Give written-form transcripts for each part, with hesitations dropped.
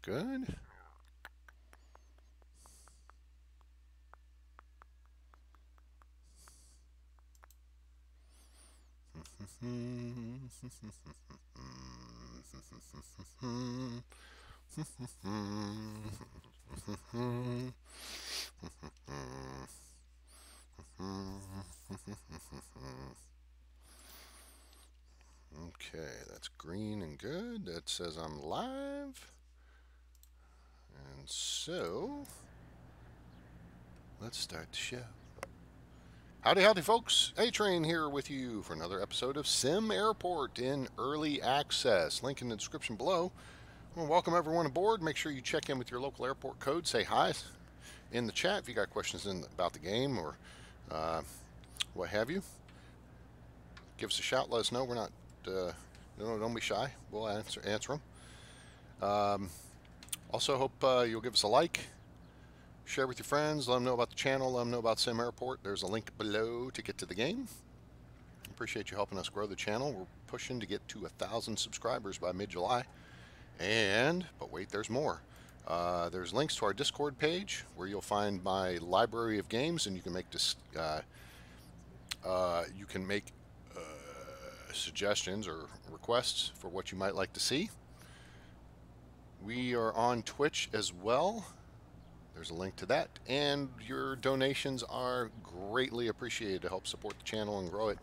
Good. Okay, that's green and good. That says I'm live. And so, let's start the show. Howdy, howdy, folks. A-Train here with you for another episode of SimAirport in early access. Link in the description below. Well, welcome everyone aboard. Make sure you check in with your local airport code. Say hi in the chat if you got questions about the game or what have you. Give us a shout. Let us know. We're not. Don't be shy. We'll answer them. Also, hope you'll give us a like. Share with your friends. Let them know about the channel. Let them know about SimAirport. There's a link below to get to the game. Appreciate you helping us grow the channel. We're pushing to get to 1,000 subscribers by mid-July. But wait, there's more. There's links to our Discord page where you'll find my library of games, and you can make suggestions or requests for what you might like to see. We are on Twitch as well. There's a link to that, and your donations are greatly appreciated to help support the channel and grow it.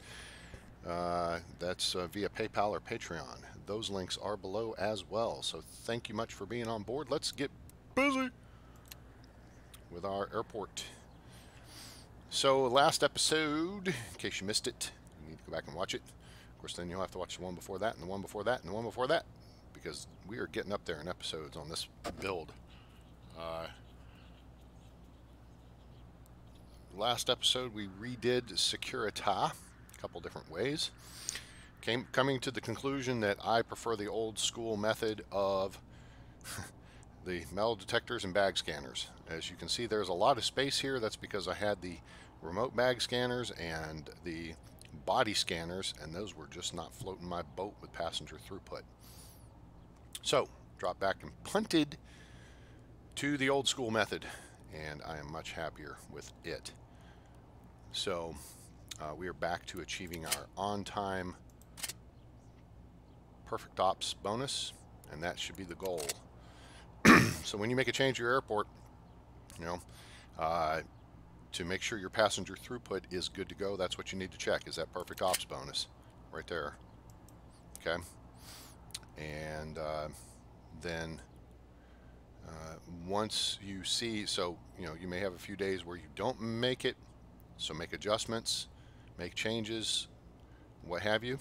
That's via PayPal or Patreon. Those links are below as well. So thank you much for being on board. Let's get busy with our airport. So last episode, in case you missed it, you need to go back and watch it. Of course, then you'll have to watch the one before that, and the one before that, and the one before that, because we are getting up there in episodes on this build. Last episode, we redid Securita a couple different ways. Coming to the conclusion that I prefer the old school method of the metal detectors and bag scanners. As you can see, there's a lot of space here. That's because I had the remote bag scanners and the body scanners, and those were just not floating my boat with passenger throughput. So, dropped back and punted to the old school method, and I am much happier with it. So, we are back to achieving our on-time perfect ops bonus, and that should be the goal. So when you make a change to your airport, to make sure your passenger throughput is good to go, that's what you need to check, is that perfect ops bonus right there. Okay. And then once you see, so you may have a few days where you don't make it, so make adjustments, make changes, what have you,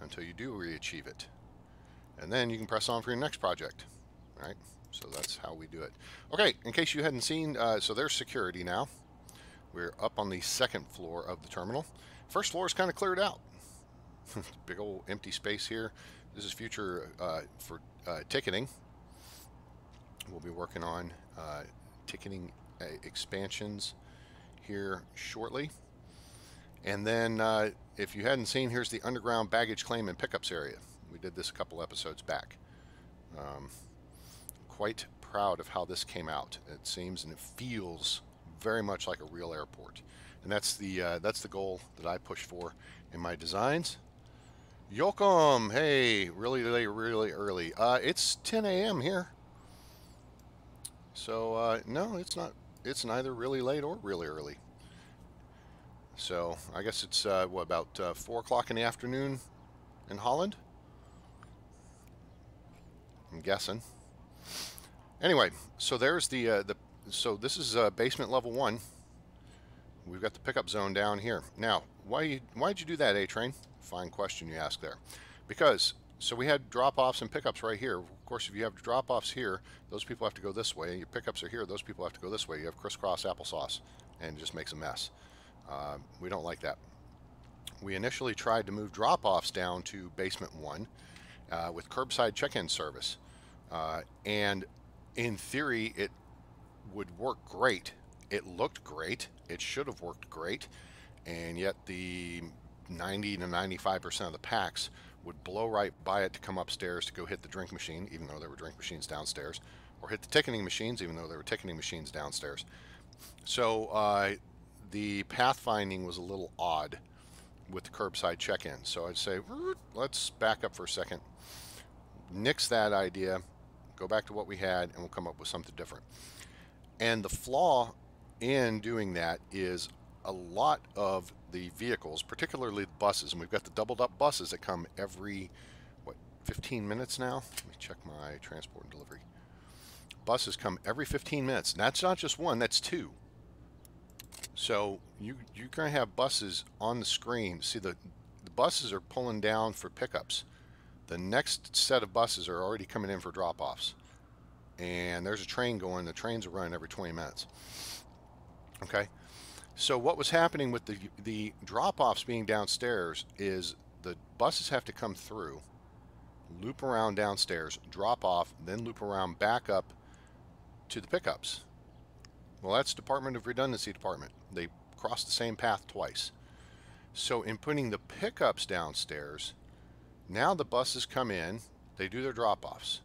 until you do re-achieve it. And then you can press on for your next project. Right? So that's how we do it. Okay, in case you hadn't seen, so there's security now. We're up on the second floor of the terminal. First floor is kind of cleared out. Big old empty space here. This is future for ticketing. We'll be working on ticketing expansions here shortly. And then if you hadn't seen, here's the underground baggage claim and pickups area. We did this a couple episodes back. Quite proud of how this came out. It seems and it feels very much like a real airport, and that's the goal that I push for in my designs. Yokum, hey, really late, really early. It's 10 a.m. here, so no, it's not. It's neither really late or really early. So I guess it's what, about 4 o'clock in the afternoon in Holland? I'm guessing. Anyway, so there's so this is basement level 1. We've got the pickup zone down here. Now, why'd you do that, A-Train? Fine question you ask there. Because, so we had drop-offs and pickups right here. Of course, if you have drop-offs here, those people have to go this way. Your pickups are here, those people have to go this way. You have crisscross applesauce, and it just makes a mess. We don't like that. We initially tried to move drop-offs down to basement 1 with curbside check-in service. And in theory, it would work great. It looked great. It should have worked great. And yet the 90 to 95% of the packs would blow right by it to come upstairs to go hit the drink machine, even though there were drink machines downstairs, or hit the ticketing machines, even though there were ticketing machines downstairs. So the pathfinding was a little odd with the curbside check-in. So I'd say, let's back up for a second, nix that idea, go back to what we had, and we'll come up with something different. And the flaw in doing that is a lot of the vehicles, particularly the buses, and we've got the doubled up buses that come every, 15 minutes now? Let me check my transport and delivery. Buses come every 15 minutes. And that's not just one, that's two. So you're going to have buses on the screen. See, the buses are pulling down for pickups. The next set of buses are already coming in for drop-offs. And there's a train going. The trains are running every 20 minutes. Okay? So what was happening with the drop-offs being downstairs is the buses have to come through, loop around downstairs, drop off, then loop around back up to the pickups. Well, that's Department of Redundancy Department. They cross the same path twice. So in putting the pickups downstairs, now the buses come in, they do their drop-offs.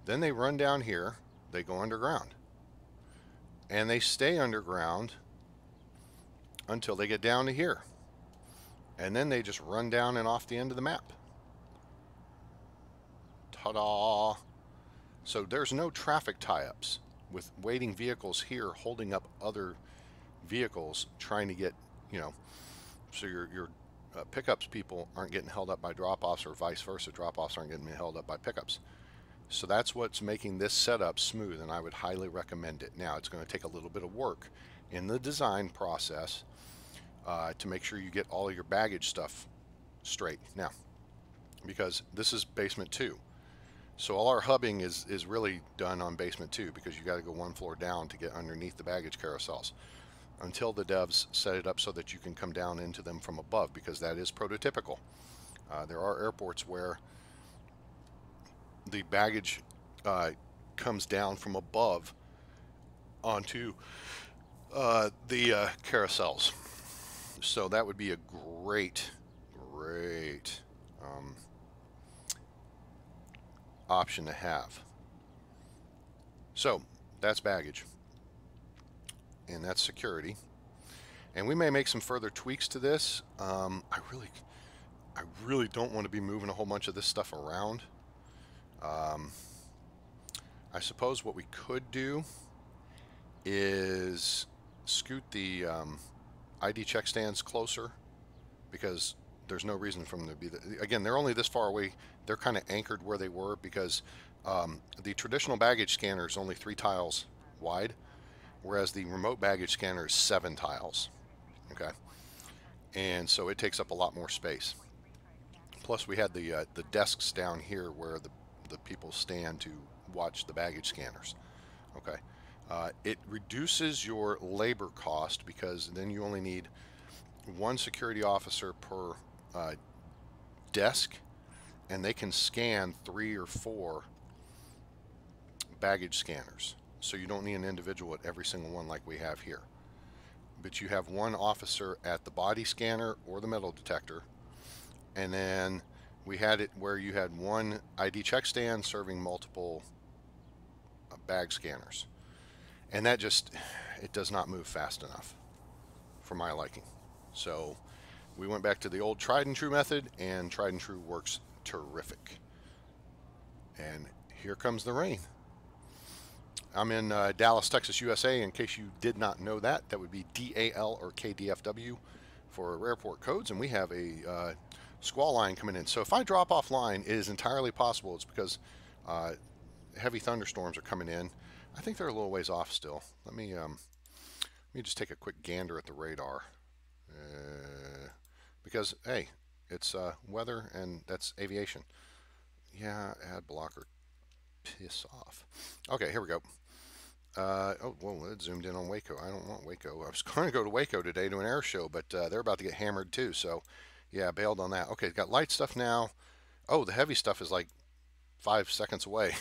Then they run down here, they go underground. And they stay underground until they get down to here. And then they just run down and off the end of the map. Ta-da! So there's no traffic tie-ups with waiting vehicles here holding up other vehicles trying to get, so your pickups people aren't getting held up by drop-offs, or vice versa. Drop-offs aren't getting held up by pickups. So that's what's making this setup smooth, and I would highly recommend it. Now, it's going to take a little bit of work in the design process to make sure you get all of your baggage stuff straight. Now, because this is basement 2. So all our hubbing is really done on basement 2, because you got to go one floor down to get underneath the baggage carousels until the devs set it up so that you can come down into them from above, because that is prototypical. There are airports where the baggage comes down from above onto the carousels. So that would be a great option to have. So that's baggage, and that's security. And we may make some further tweaks to this. I really don't want to be moving a whole bunch of this stuff around. I suppose what we could do is scoot the ID check stands closer, because there's no reason for them to be again, they're only this far away. They're kind of anchored where they were, because the traditional baggage scanner is only 3 tiles wide, whereas the remote baggage scanner is 7 tiles. Okay, and so it takes up a lot more space. Plus, we had the desks down here where the people stand to watch the baggage scanners. Okay, it reduces your labor cost, because then you only need 1 security officer per desk, and they can scan 3 or 4 baggage scanners. So you don't need an individual at every single one like we have here. But you have 1 officer at the body scanner or the metal detector, and then we had it where you had 1 ID check stand serving multiple bag scanners. And that it does not move fast enough for my liking. So we went back to the old tried and true method, and tried and true works terrific. And here comes the rain. I'm in Dallas, Texas, USA. In case you did not know that, that would be DAL or KDFW for airport codes, and we have a squall line coming in. So if I drop off line, it is entirely possible it's because heavy thunderstorms are coming in. I think they're a little ways off still. Let me just take a quick gander at the radar, because hey, it's weather and that's aviation. Yeah, ad blocker. Piss off. Okay, here we go. Oh, well, it zoomed in on Waco. I don't want Waco. I was going to go to Waco today to an air show, but they're about to get hammered too. So, yeah, bailed on that. Okay, got light stuff now. Oh, the heavy stuff is like 5 seconds away.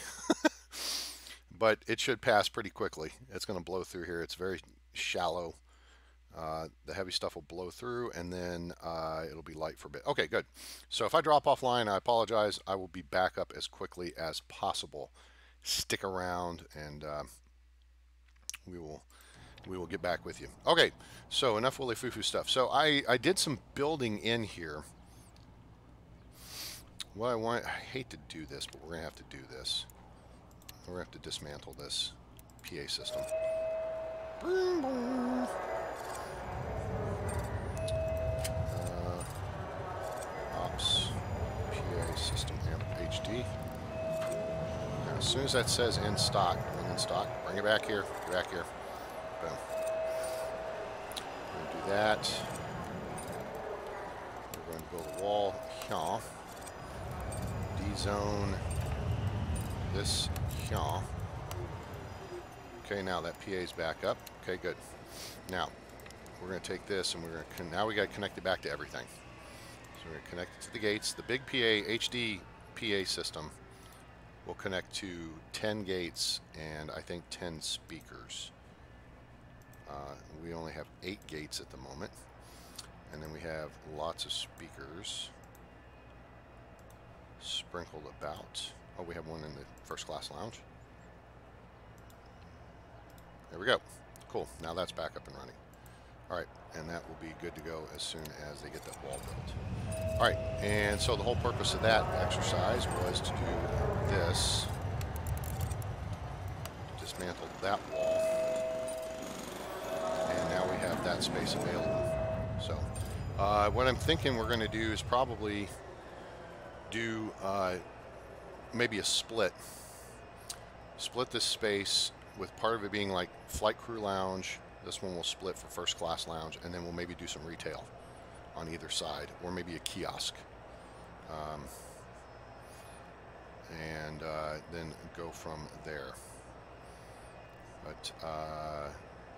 But it should pass pretty quickly. It's going to blow through here. It's very shallow. The heavy stuff will blow through, and then it'll be light for a bit. Okay, good. So if I drop offline, I apologize. I will be back up as quickly as possible. Stick around, and we will get back with you. Okay, so enough woolly foo-foo stuff. So I did some building in here. What I hate to do this, but we're gonna have to do this. We're gonna have to dismantle this PA system. Boom, boom. Ops PA system amp HD. Now, as soon as that says in stock, when in stock, bring it back here. Get back here. Boom. We're gonna do that. We're going to build a wall here. D-zone this here. Okay, now that PA's back up. Okay, good. Now we're going to take this and we're going to now we got to connect it back to everything. So we're going to connect it to the gates. The big PA HD PA system will connect to 10 gates and I think 10 speakers. We only have 8 gates at the moment, and then we have lots of speakers sprinkled about. Oh, we have one in the first class lounge. There we go. Cool. Now that's back up and running. All right, and that will be good to go as soon as they get that wall built. All right, and so the whole purpose of that exercise was to do this. Dismantle that wall. And now we have that space available. So what I'm thinking we're going to do is probably do maybe a split. Split this space with part of it being like flight crew lounge. This one will split for first class lounge, and then we'll maybe do some retail on either side, or maybe a kiosk. And then go from there. But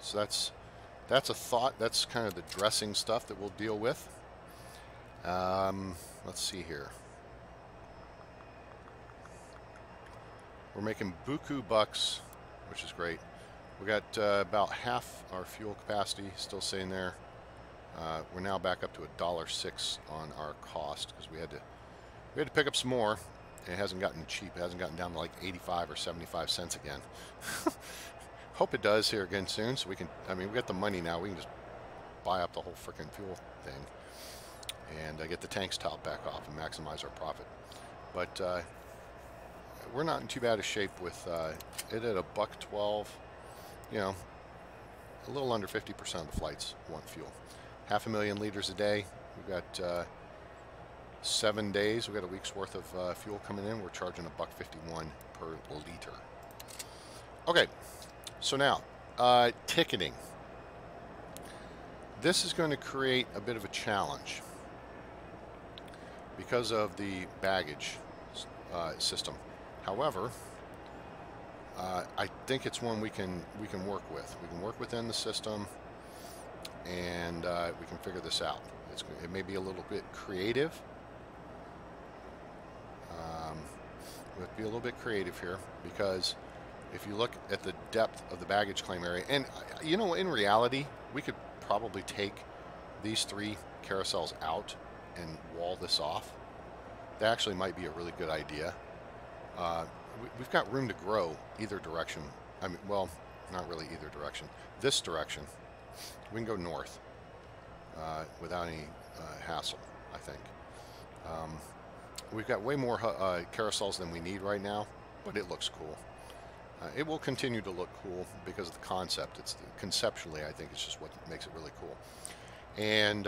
so that's a thought. That's kind of the dressing stuff that we'll deal with. Let's see here. We're making buku bucks, which is great. We got about half our fuel capacity still sitting there. We're now back up to $1.06 on our cost because we had to pick up some more. It hasn't gotten cheap. It hasn't gotten down to like 85 or 75 cents again. Hope it does here again soon, so we can. I mean, we got the money now. We can just buy up the whole freaking fuel thing and get the tanks topped back off and maximize our profit. But we're not in too bad a shape with it at $1.12. You know, a little under 50% of the flights want fuel. 500,000 liters a day. We've got 7 days. We've got a week's worth of fuel coming in. We're charging $1.51 per liter. Okay, so now ticketing. This is going to create a bit of a challenge because of the baggage system. However, I think it's one we can work with. We can work within the system, and we can figure this out. It may be a little bit creative. We have to be a little bit creative here because if you look at the depth of the baggage claim area, and you know, in reality, we could probably take these 3 carousels out and wall this off. That actually might be a really good idea. We've got room to grow either direction. I mean, well, not really either direction. This direction, we can go north without any hassle, I think. We've got way more carousels than we need right now, but it looks cool. It will continue to look cool because of the concept. It's conceptually, I think it's just what makes it really cool. And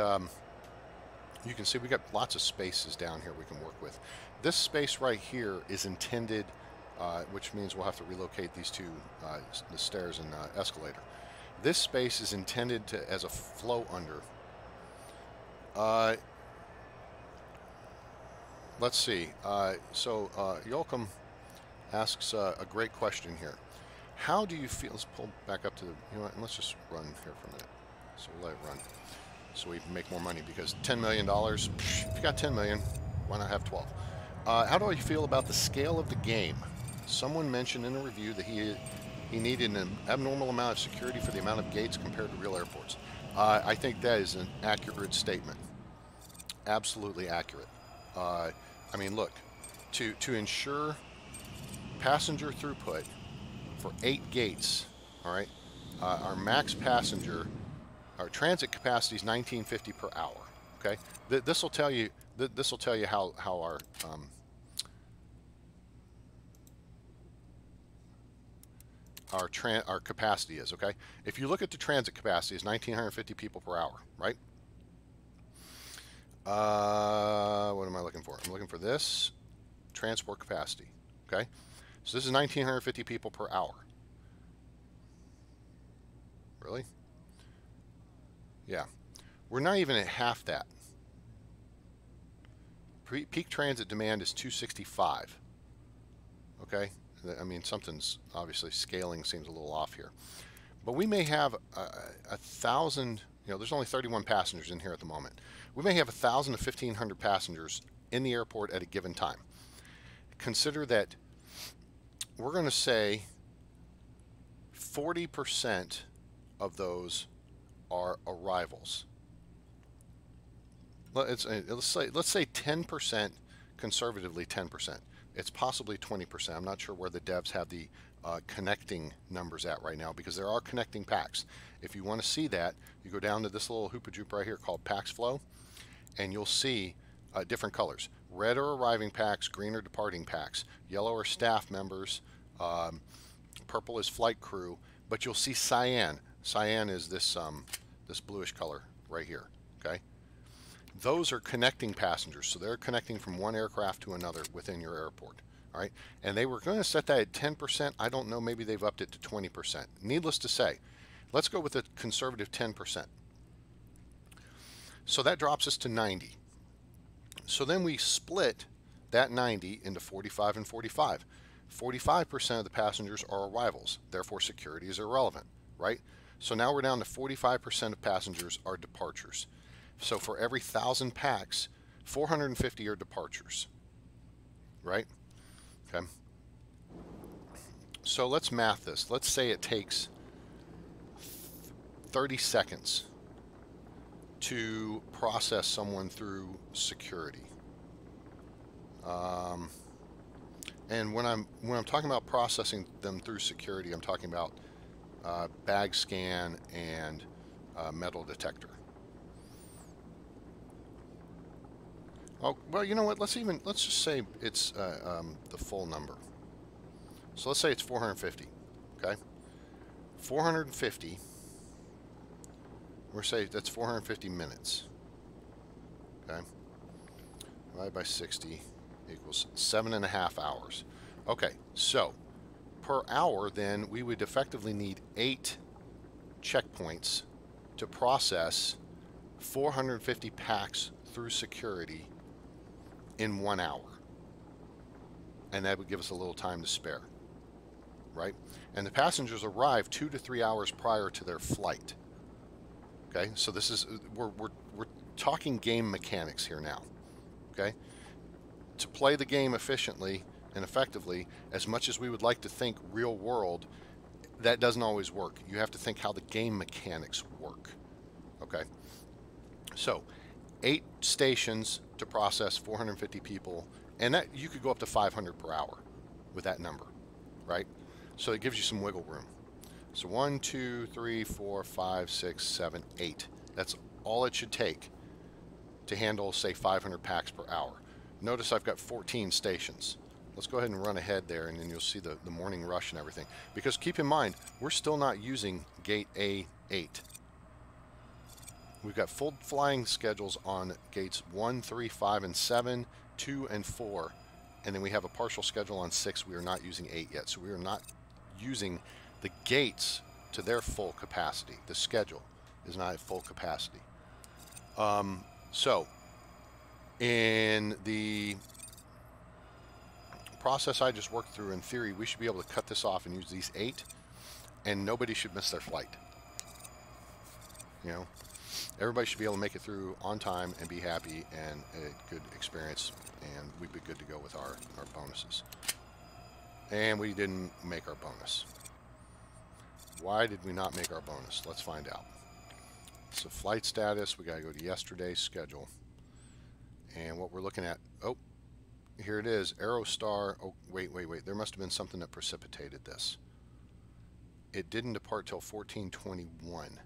you can see we got lots of spaces down here we can work with. This space right here is intended, which means we'll have to relocate these 2, the stairs and escalator. This space is intended as a flow under. Let's see. So Yolcom asks a great question here. How do you feel? Let's pull back up to the. You know what? Let's just run here for a minute. So we'll let it run, so we can make more money. Because $10 million. If you got 10 million, why not have 12? How do you feel about the scale of the game? Someone mentioned in a review that he needed an abnormal amount of security for the amount of gates compared to real airports. I think that is an accurate statement. Absolutely accurate. I mean, look, to ensure passenger throughput for 8 gates, all right, our max passenger, our transit capacity is 1950 per hour. Okay, this will tell you. This will tell you how our capacity is. Okay, if you look at the transit capacity, is 1950 people per hour, right? What am I looking for? I'm looking for this transport capacity. Okay, so this is 1950 people per hour. Really? Yeah, we're not even at half that. Peak transit demand is 265. Okay, I mean something's obviously scaling seems a little off here, but we may have 1,000. You know, there's only 31 passengers in here at the moment. We may have 1,000 to 1,500 passengers in the airport at a given time. Consider that we're going to say 40% of those are arrivals. Let's say 10%, conservatively 10%. It's possibly 20%. I'm not sure where the devs have the connecting numbers at right now, because there are connecting packs. If you want to see that, you go down to this little hoopa-joop right here called Packs Flow, and you'll see different colors. Red are arriving packs, green are departing packs, yellow are staff members, purple is flight crew, but you'll see cyan. Cyan is this this bluish color right here. Okay, those are connecting passengers, so they're connecting from one aircraft to another within your airport. All right, and they were going to set that at 10%. I don't know, maybe they've upped it to 20%. Needless to say, let's go with a conservative 10%. So that drops us to 90. So then we split that 90 into 45 and 45. 45% of the passengers are arrivals, therefore security is irrelevant, right? So now we're down to 45% of passengers are departures. So for every 1,000 packs, 450 are departures, right? Okay. So let's math this. Let's say it takes 30 seconds to process someone through security. And when I'm talking about processing them through security, I'm talking about bag scan and metal detector. Oh, well, you know what? Let's just say it's the full number. So let's say it's 450. Okay, 450. We're saying that's 450 minutes. Okay, divided by 60 equals 7.5 hours. Okay, so per hour, then we would effectively need 8 checkpoints to process 450 packs through security in 1 hour, and that would give us a little time to spare, right? And the passengers arrive 2 to 3 hours prior to their flight. Okay, so this is we're talking game mechanics here now. Okay, to play the game efficiently and effectively, as much as we would like to think real world, that doesn't always work. You have to think how the game mechanics work. Okay, so 8 stations to process 450 people, and that you could go up to 500 per hour with that number, right? So it gives you some wiggle room. So 1, 2, 3, 4, 5, 6, 7, 8. That's all it should take to handle, say, 500 packs per hour. Notice I've got 14 stations. Let's go ahead and run ahead there, and then you'll see the morning rush and everything. Because keep in mind, we're still not using gate A8. We've got full flying schedules on gates 1, 3, 5, and 7, 2, and 4. And then we have a partial schedule on 6. We are not using 8 yet. So we are not using the gates to their full capacity. The schedule is not at full capacity. So in the process I just worked through, in theory, we should be able to cut this off and use these 8, and nobody should miss their flight. You know, everybody should be able to make it through on time and be happy and a good experience, and we'd be good to go with our bonuses. And we didn't make our bonus. Why did we not make our bonus? Let's find out. So flight status, we got to go to yesterday's schedule. And what we're looking at, oh, here it is, Aerostar. Oh, wait. There must have been something that precipitated this. It didn't depart till 1421.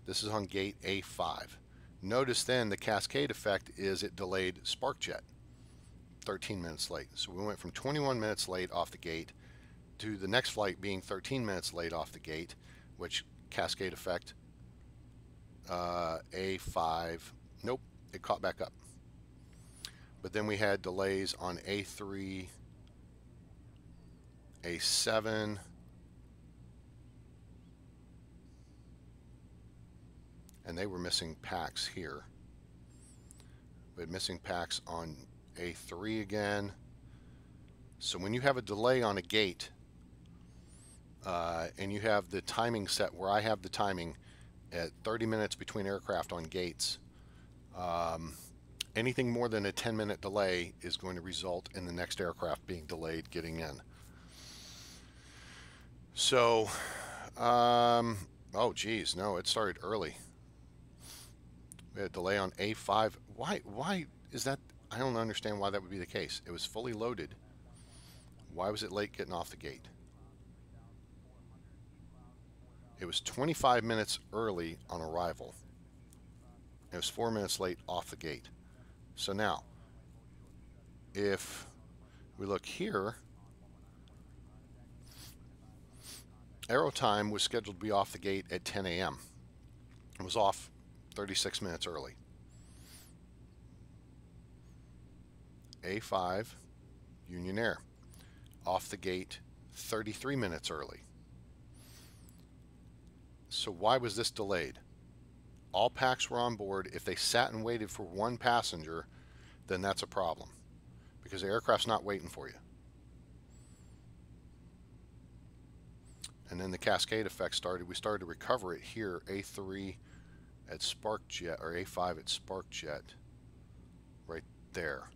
This is on gate A5. Notice then the cascade effect is it delayed SparkJet 13 minutes late. So we went from 21 minutes late off the gate to the next flight being 13 minutes late off the gate, which cascade effect A5, nope, it caught back up. But then we had delays on A3, A7, and they were missing packs here. We had missing packs on A3 again. So when you have a delay on a gate, and you have the timing set where I have the timing at 30 minutes between aircraft on gates, anything more than a 10-minute delay is going to result in the next aircraft being delayed getting in. So, oh geez, no, it started early. We had a delay on A5. Why is that? I don't understand why that would be the case. It was fully loaded. Why was it late getting off the gate? It was 25 minutes early on arrival. It was 4 minutes late off the gate. So now, if we look here, aero time was scheduled to be off the gate at 10 a.m. It was off 36 minutes early. A5, Union Air, off the gate 33 minutes early. So why was this delayed? All packs were on board. If they sat and waited for one passenger, then that's a problem, because the aircraft's not waiting for you. And then the cascade effect started. We started to recover it here, A3 at SparkJet, or A5 at SparkJet, right there.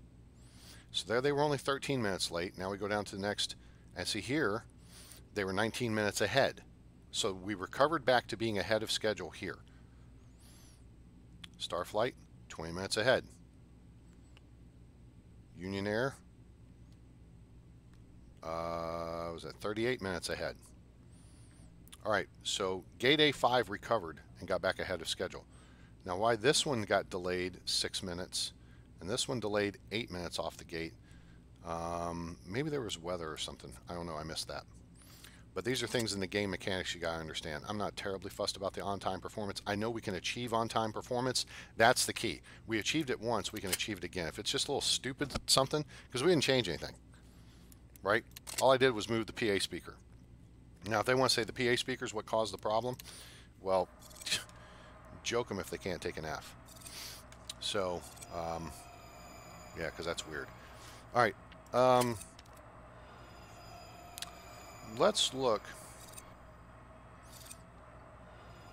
So there they were only 13 minutes late. Now we go down to the next, and see here, they were 19 minutes ahead. So we recovered back to being ahead of schedule here. Starflight, 20 minutes ahead. Union Air was at 38 minutes ahead. All right, so gate A5 recovered and got back ahead of schedule. Now why this one got delayed 6 minutes and this one delayed 8 minutes off the gate, maybe there was weather or something. I don't know, I missed that. But these are things in the game mechanics you got to understand. I'm not terribly fussed about the on-time performance. I know we can achieve on-time performance. That's the key. We achieved it once, we can achieve it again. If it's just a little stupid something, because we didn't change anything, right? All I did was move the PA speaker. Now, if they want to say the PA speaker is what caused the problem, well, joke them if they can't take an F. So, yeah, because that's weird. All right. Let's look.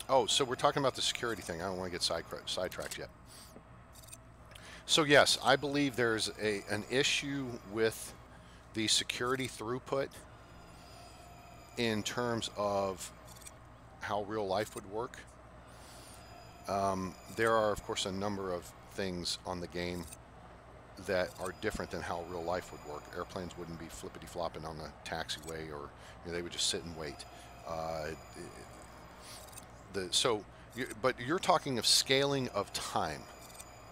Oh, so we're talking about the security thing. I don't want to get sidetracked yet. So yes, I believe there's an issue with the security throughput in terms of how real life would work. There are, of course, a number of things on the game that are different than how real life would work. Airplanes wouldn't be flippity-flopping on the taxiway, or they would just sit and wait. But you're talking of scaling of time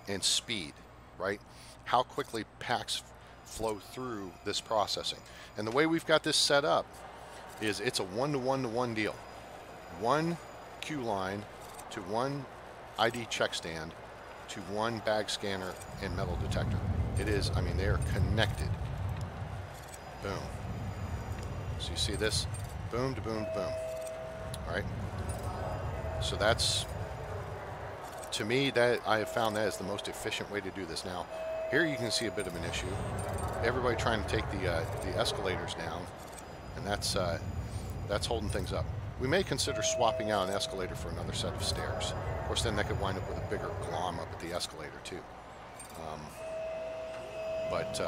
and speed, right? How quickly packs flow through this processing. And the way we've got this set up is it's a one-to-one-to-one deal. One queue line to one ID check stand to one bag scanner and metal detector. It is, I mean, they are connected. Boom. So you see this? Boom to boom to boom. All right? So that's, to me, that I have found that is the most efficient way to do this. Now, here you can see a bit of an issue. Everybody trying to take the escalators down, and that's holding things up. We may consider swapping out an escalator for another set of stairs. Of course, then that could wind up with a bigger glom up at the escalator too. But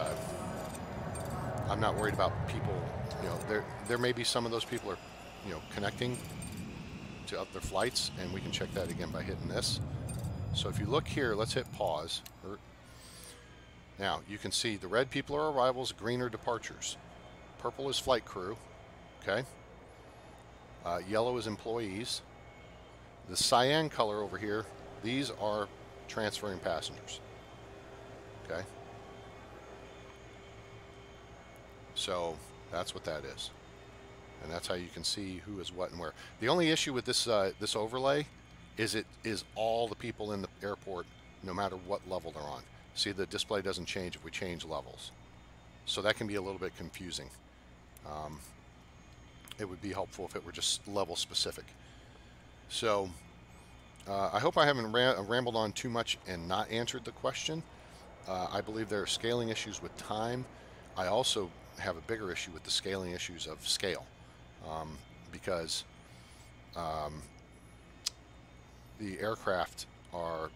I'm not worried about people. There may be some of those people are, connecting to other flights, and we can check that again by hitting this. So if you look here, let's hit pause. Now you can see the red people are arrivals, green are departures. Purple is flight crew, okay? Yellow is employees. The cyan color over here, these are transferring passengers, okay? So that's what that is. And that's how you can see who is what and where. The only issue with this this overlay is it is all the people in the airport, no matter what level they're on. See, the display doesn't change if we change levels. So that can be a little bit confusing. It would be helpful if it were just level specific. So I hope I haven't rambled on too much and not answered the question. I believe there are scaling issues with time. I also have a bigger issue with the scaling issues of scale, because the aircraft are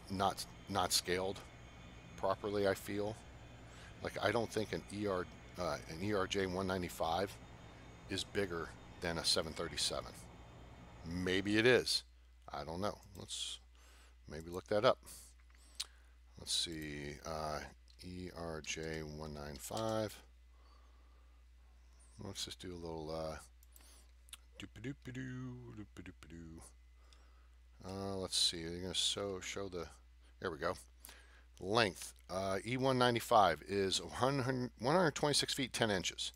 not scaled properly. I feel like I don't think an ERJ 195 is bigger than a 737. Maybe it is. I don't know. Let's maybe look that up. Let's see. ERJ 195. Let's just do a little let's see. You're going to show the. There we go. Length. E195 is 126 feet 10 inches.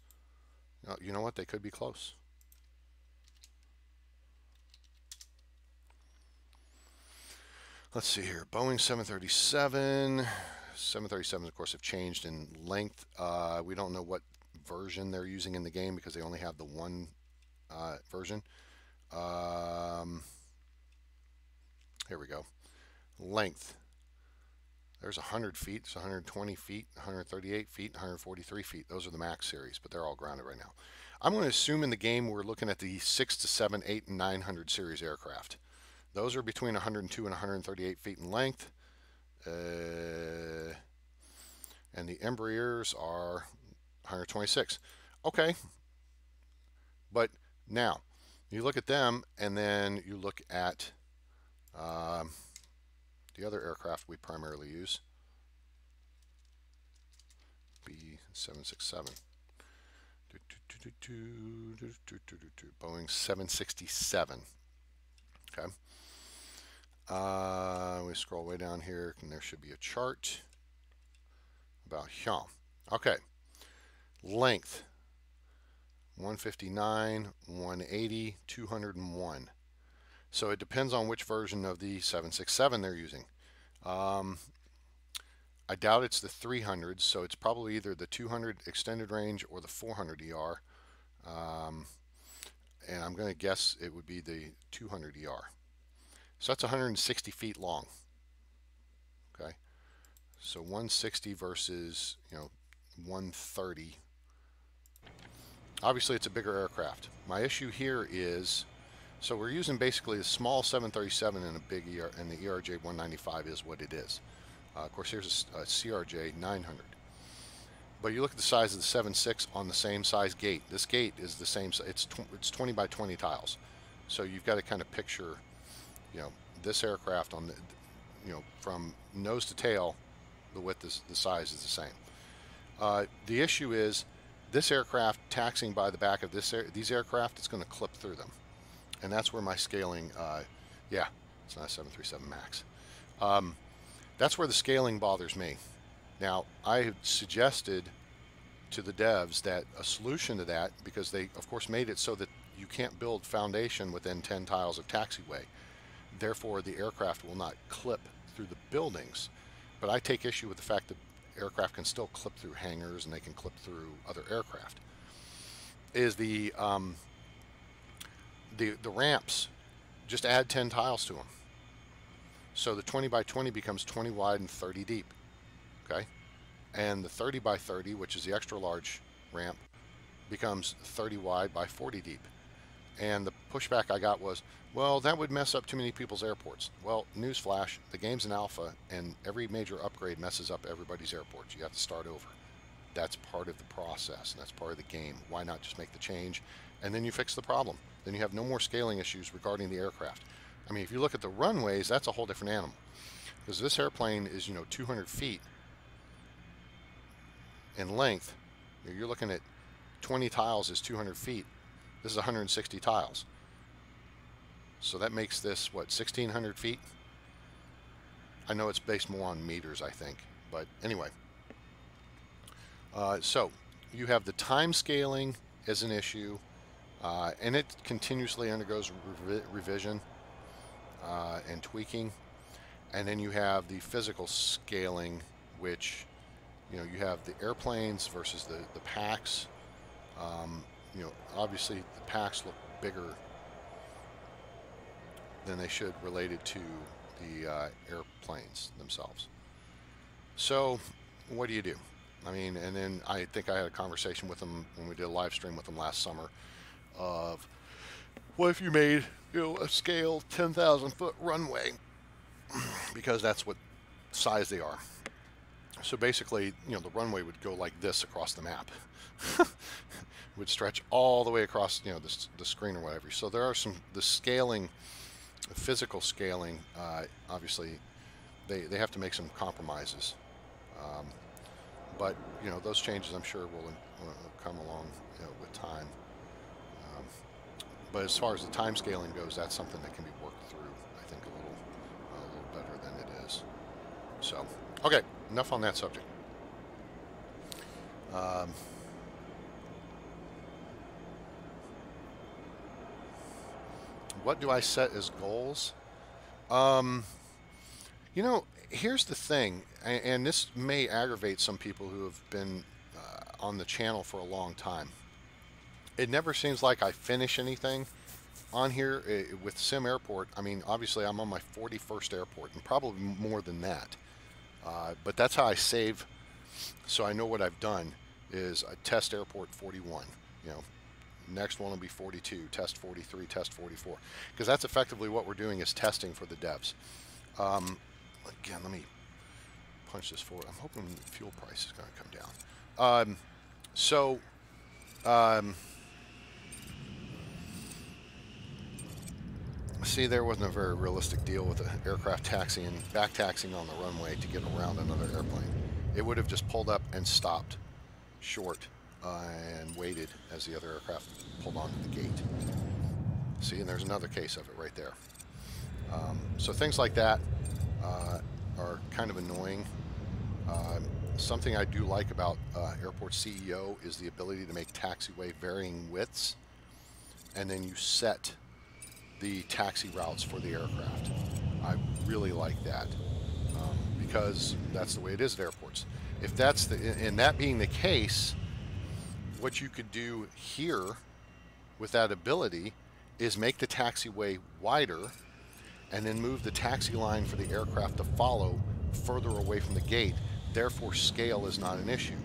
Now, you know what? They could be close. Let's see here. Boeing 737. 737s, of course, have changed in length. We don't know what version they're using in the game because they only have the one version. Here we go. Length. There's 100 feet, it's 120 feet, 138 feet, 143 feet. Those are the max series, but they're all grounded right now. I'm going to assume in the game we're looking at the 6 to 7, 8, and 900 series aircraft. Those are between 102 and 138 feet in length. And the Embraers are 126. Okay. But now, you look at them, and then you look at the other aircraft we primarily use, B767, Boeing 767. Okay. We scroll way down here, and there should be a chart about here. Okay. Length: 159, 180, 201. So it depends on which version of the 767 they're using. I doubt it's the 300, so it's probably either the 200 extended range or the 400 ER. And I'm going to guess it would be the 200 ER. So that's 160 feet long. Okay. So 160 versus, 130. Obviously, it's a bigger aircraft. My issue here is, so we're using basically a small 737 and a big ER, and the ERJ 195 is what it is. Of course, here's a CRJ 900. But you look at the size of the 7.6 on the same size gate. This gate is the same. It's 20 by 20 tiles. So you've got to kind of picture, this aircraft on the, from nose to tail, the width is the size is the same. The issue is this aircraft taxiing by the back of these aircraft, it's going to clip through them. And that's where my scaling, yeah, it's not a 737 MAX. That's where the scaling bothers me. Now, I suggested to the devs that a solution to that, because they, of course, made it so that you can't build foundation within 10 tiles of taxiway. Therefore, the aircraft will not clip through the buildings. But I take issue with the fact that aircraft can still clip through hangars and they can clip through other aircraft. Is the ramps, just add 10 tiles to them. So the 20 by 20 becomes 20 wide and 30 deep. Okay? And the 30 by 30, which is the extra large ramp, becomes 30 wide by 40 deep. And the pushback I got was, well, that would mess up too many people's airports. Well, newsflash, the game's in alpha, and every major upgrade messes up everybody's airports. You have to start over. That's part of the process, and that's part of the game. Why not just make the change, and then you fix the problem? then you have no more scaling issues regarding the aircraft. I mean, if you look at the runways, that's a whole different animal, because this airplane is, 200 feet in length. You're looking at 20 tiles is 200 feet. This is 160 tiles. So that makes this, what, 1,600 feet? I know it's based more on meters, I think. But anyway. So you have the time scaling as an issue, and it continuously undergoes revision and tweaking. And then you have the physical scaling, which, you have the airplanes versus the packs. Obviously the packs look bigger than they should related to the airplanes themselves. So what do you do? I mean, and then I think I had a conversation with them when we did a live stream with them last summer of, what if you made, a scale 10,000 foot runway, because that's what size they are. So basically, the runway would go like this across the map. Would stretch all the way across, the screen or whatever. So there are the scaling, physical scaling, obviously they have to make some compromises. But, those changes I'm sure will come along, with time. But as far as the time scaling goes, that's something that can be worked through, I think, a little better than it is. So, okay, enough on that subject. What do I set as goals? Here's the thing, and this may aggravate some people who have been on the channel for a long time. It never seems like I finish anything on here with SimAirport. I mean, obviously I'm on my 41st airport, and probably more than that. But that's how I save, so I know what I've done is I test airport 41. Next one will be 42, test 43, test 44, because that's effectively what we're doing is testing for the devs. Again, let me punch this forward. I'm hoping the fuel price is going to come down. See, there wasn't a very realistic deal with the aircraft taxiing, back taxiing on the runway to get around another airplane. It would have just pulled up and stopped short and waited as the other aircraft pulled onto the gate. See, and there's another case of it right there. So things like that are kind of annoying. Something I do like about Airport CEO is the ability to make taxiway varying widths, and then you set the taxi routes for the aircraft. I really like that because that's the way it is at airports. If that's and that being the case, what you could do here with that ability is make the taxiway wider and then move the taxi line for the aircraft to follow further away from the gate. Therefore, scale is not an issue.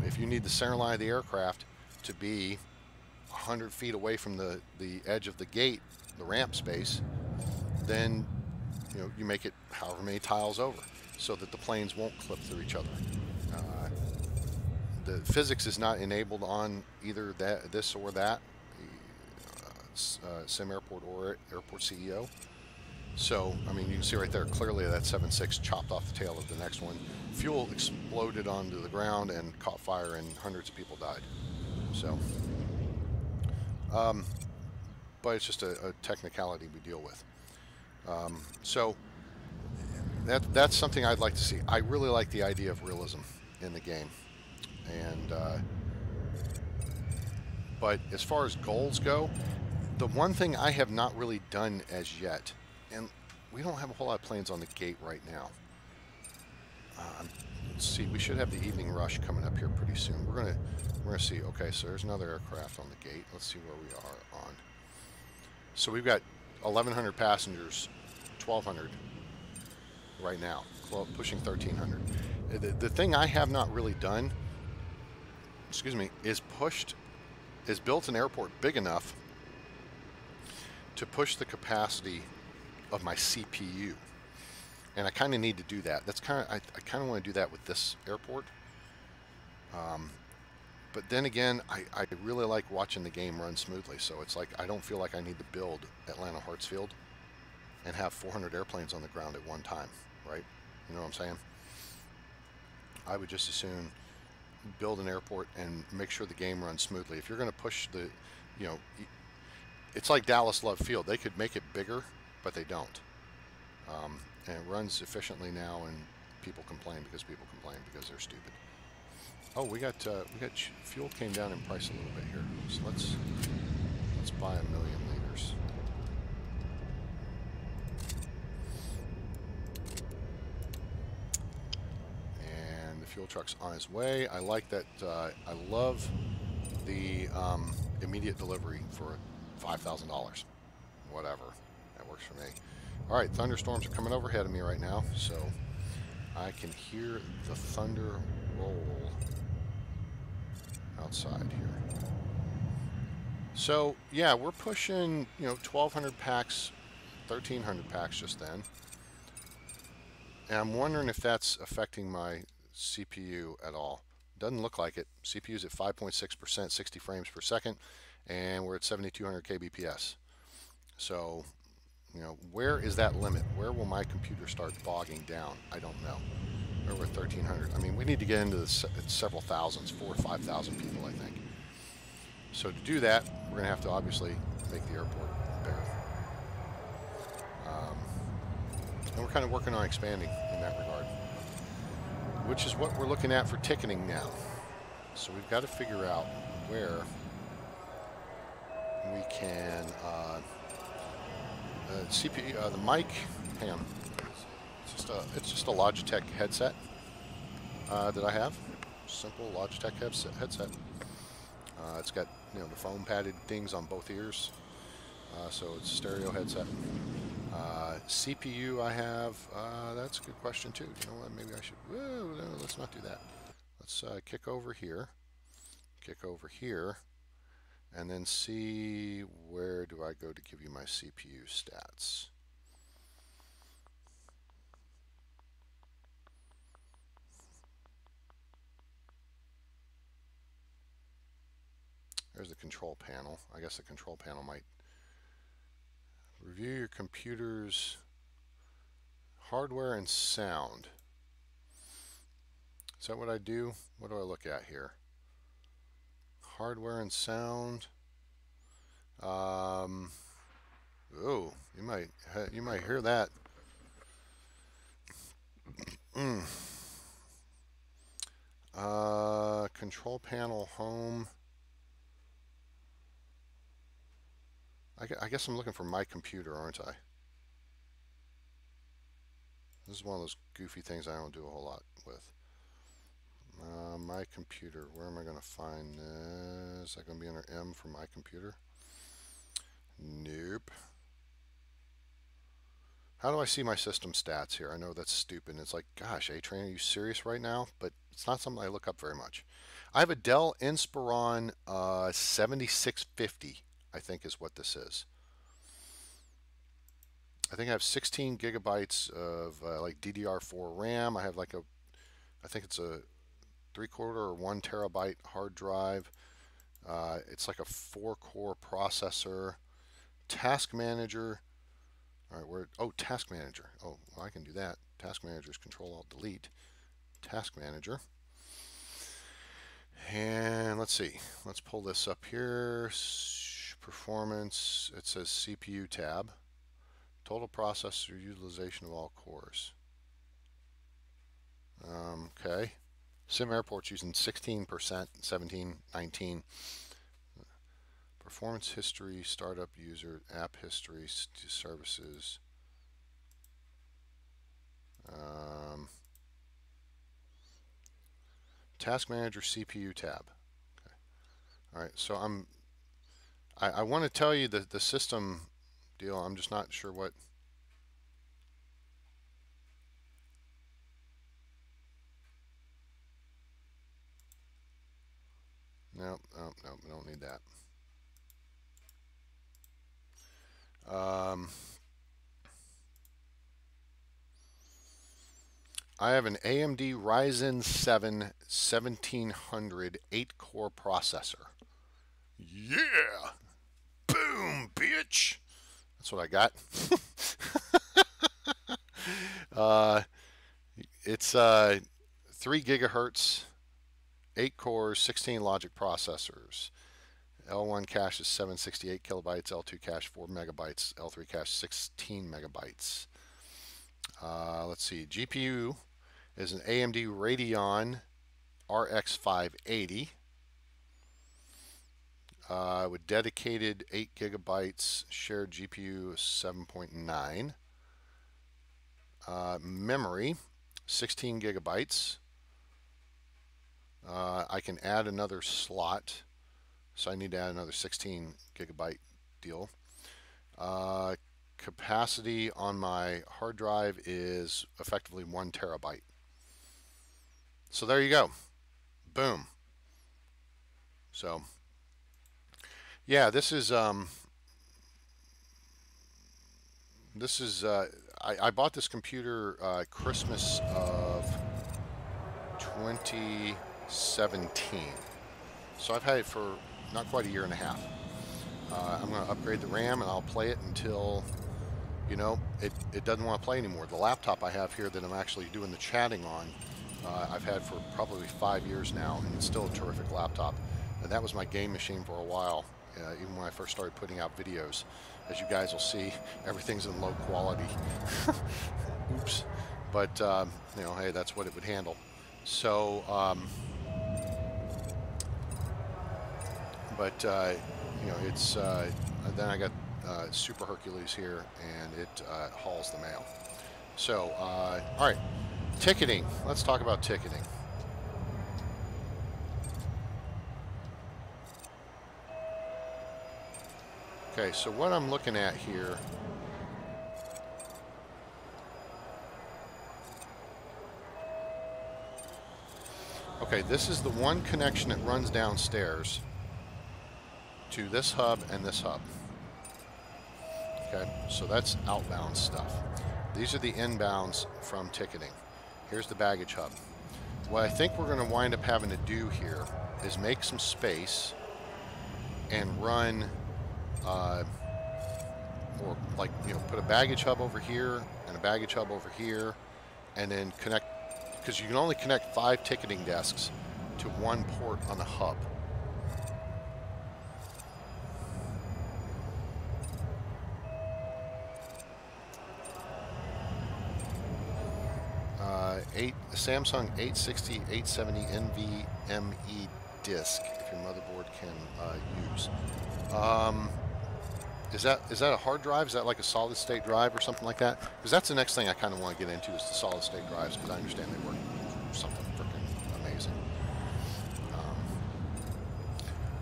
If you need the center line of the aircraft to be 100 feet away from the edge of the gate, the ramp space, then you make it however many tiles over so that the planes won't clip through each other. The physics is not enabled on either this or that, SimAirport or Airport CEO. So, I mean, you can see right there clearly that 7.6 chopped off the tail of the next one. Fuel exploded onto the ground and caught fire, and hundreds of people died. So, but it's just a technicality we deal with. So that's something I'd like to see. I really like the idea of realism in the game. And but as far as goals go, the one thing I have not really done as yet, and we don't have a whole lot of planes on the gate right now. Let's see, we should have the evening rush coming up here pretty soon. We're gonna see. Okay, so there's another aircraft on the gate. Let's see where we are on. So we've got 1,100 passengers, 1,200 right now, pushing 1,300. The thing I have not really done, excuse me, is built an airport big enough to push the capacity of my CPU, and I kind of need to do that. That's I kind of want to do that with this airport, But then again, I really like watching the game run smoothly. So it's like I don't feel like I need to build Atlanta Hartsfield and have 400 airplanes on the ground at one time, right? You know what I'm saying? I would just as soon build an airport and make sure the game runs smoothly. If you're going to push the, you know, it's like Dallas Love Field. They could make it bigger, but they don't. And it runs efficiently now, and people complain because they're stupid. Oh, we got fuel came down in price a little bit here, so let's buy 1 million liters. And the fuel truck's on its way. I like that. I love the immediate delivery for $5,000. Whatever, that works for me. All right, thunderstorms are coming overhead of me right now, so I can hear the thunder roll outside here. So yeah, we're pushing 1,200 packs, 1,300 packs just then, and I'm wondering if that's affecting my CPU at all. Doesn't look like it. CPU's at 5.6%, 60 frames per second, and we're at 7,200 kbps. So where is that limit? Where will my computer start bogging down? I don't know. We're at 1,300. I mean, we need to get into the several thousands, 4,000 or 5,000 people, I think. So to do that, we're going to have to obviously make the airport bigger. And we're kind of working on expanding in that regard, which is what we're looking at for ticketing now. So we've got to figure out where we can CPU, the mic. Hang on, it's just a Logitech headset that I have. Simple Logitech headset. It's got the foam padded things on both ears, so it's a stereo headset. CPU I have. That's a good question too. You know what? Maybe I should. Whoa, no, let's not do that. Let's kick over here, and then see where do I go to give you my CPU stats. There's the control panel. I guess the control panel might review your computer's hardware and sound. Is that what I do? What do I look at here? Hardware and sound. Oh, you might hear that. Control panel, home. I guess I'm looking for my computer, aren't I? This is one of those goofy things I don't do a whole lot with. My computer, where am I going to find this? Is that going to be under M for my computer? Nope. How do I see my system stats here? I know that's stupid. It's like, gosh, A-Train, are you serious right now? But it's not something I look up very much. I have a Dell Inspiron 7650, I think is what this is. I think I have 16 gigabytes of like DDR4 RAM. I have like I think it's a 3/4 or 1 terabyte hard drive. It's like a 4-core processor. Task Manager. All right, Task Manager. Oh, well, I can do that. Task Manager is Control-Alt-Delete. Task Manager. And let's see. Let's pull this up here. Performance. It says CPU tab. Total processor utilization of all cores. Okay. SimAirport's using 16%, 17, 19. Performance history, startup user, app history, services. Task Manager CPU tab. Okay. All right, so I want to tell you the system deal. I'm just not sure what. No, we don't need that. I have an AMD Ryzen 7 1700 8-core processor. Yeah! Boom, bitch! That's what I got. uh, it's 3 gigahertz, 8 cores, 16 logic processors. L1 cache is 768 kilobytes, L2 cache 4 megabytes, L3 cache 16 megabytes. Let's see, GPU is an AMD Radeon RX 580 with dedicated 8 gigabytes, shared GPU 7.9. Memory 16 gigabytes. I can add another slot, so I need to add another 16 gigabyte deal. Capacity on my hard drive is effectively 1 terabyte. So there you go. Boom. So yeah, this is I bought this computer Christmas of 2017. So I've had it for not quite a year and a half. I'm going to upgrade the RAM and I'll play it until, you know, it doesn't want to play anymore. The laptop I have here that I'm actually doing the chatting on, I've had for probably 5 years now, and it's still a terrific laptop. And that was my game machine for a while, even when I first started putting out videos. As you guys will see, everything's in low quality. Oops. But, you know, hey, that's what it would handle. So, you know, it's, then I got Super Hercules here, and it hauls the mail. So, all right, ticketing. Let's talk about ticketing. Okay, so what I'm looking at here, okay, this is the one connection that runs downstairs to this hub and this hub. Okay, so that's outbound stuff. These are the inbounds from ticketing. Here's the baggage hub. What I think we're going to wind up having to do here is make some space and run, or like, you know, put a baggage hub over here and a baggage hub over here, and then connect, because you can only connect 5 ticketing desks to 1 port on the hub. Samsung 860, 870 NVMe disk, if your motherboard can use. Is that a hard drive? Is that like a solid state drive or something like that? Because that's the next thing I kind of want to get into, is the solid state drives, because I understand they work something freaking amazing.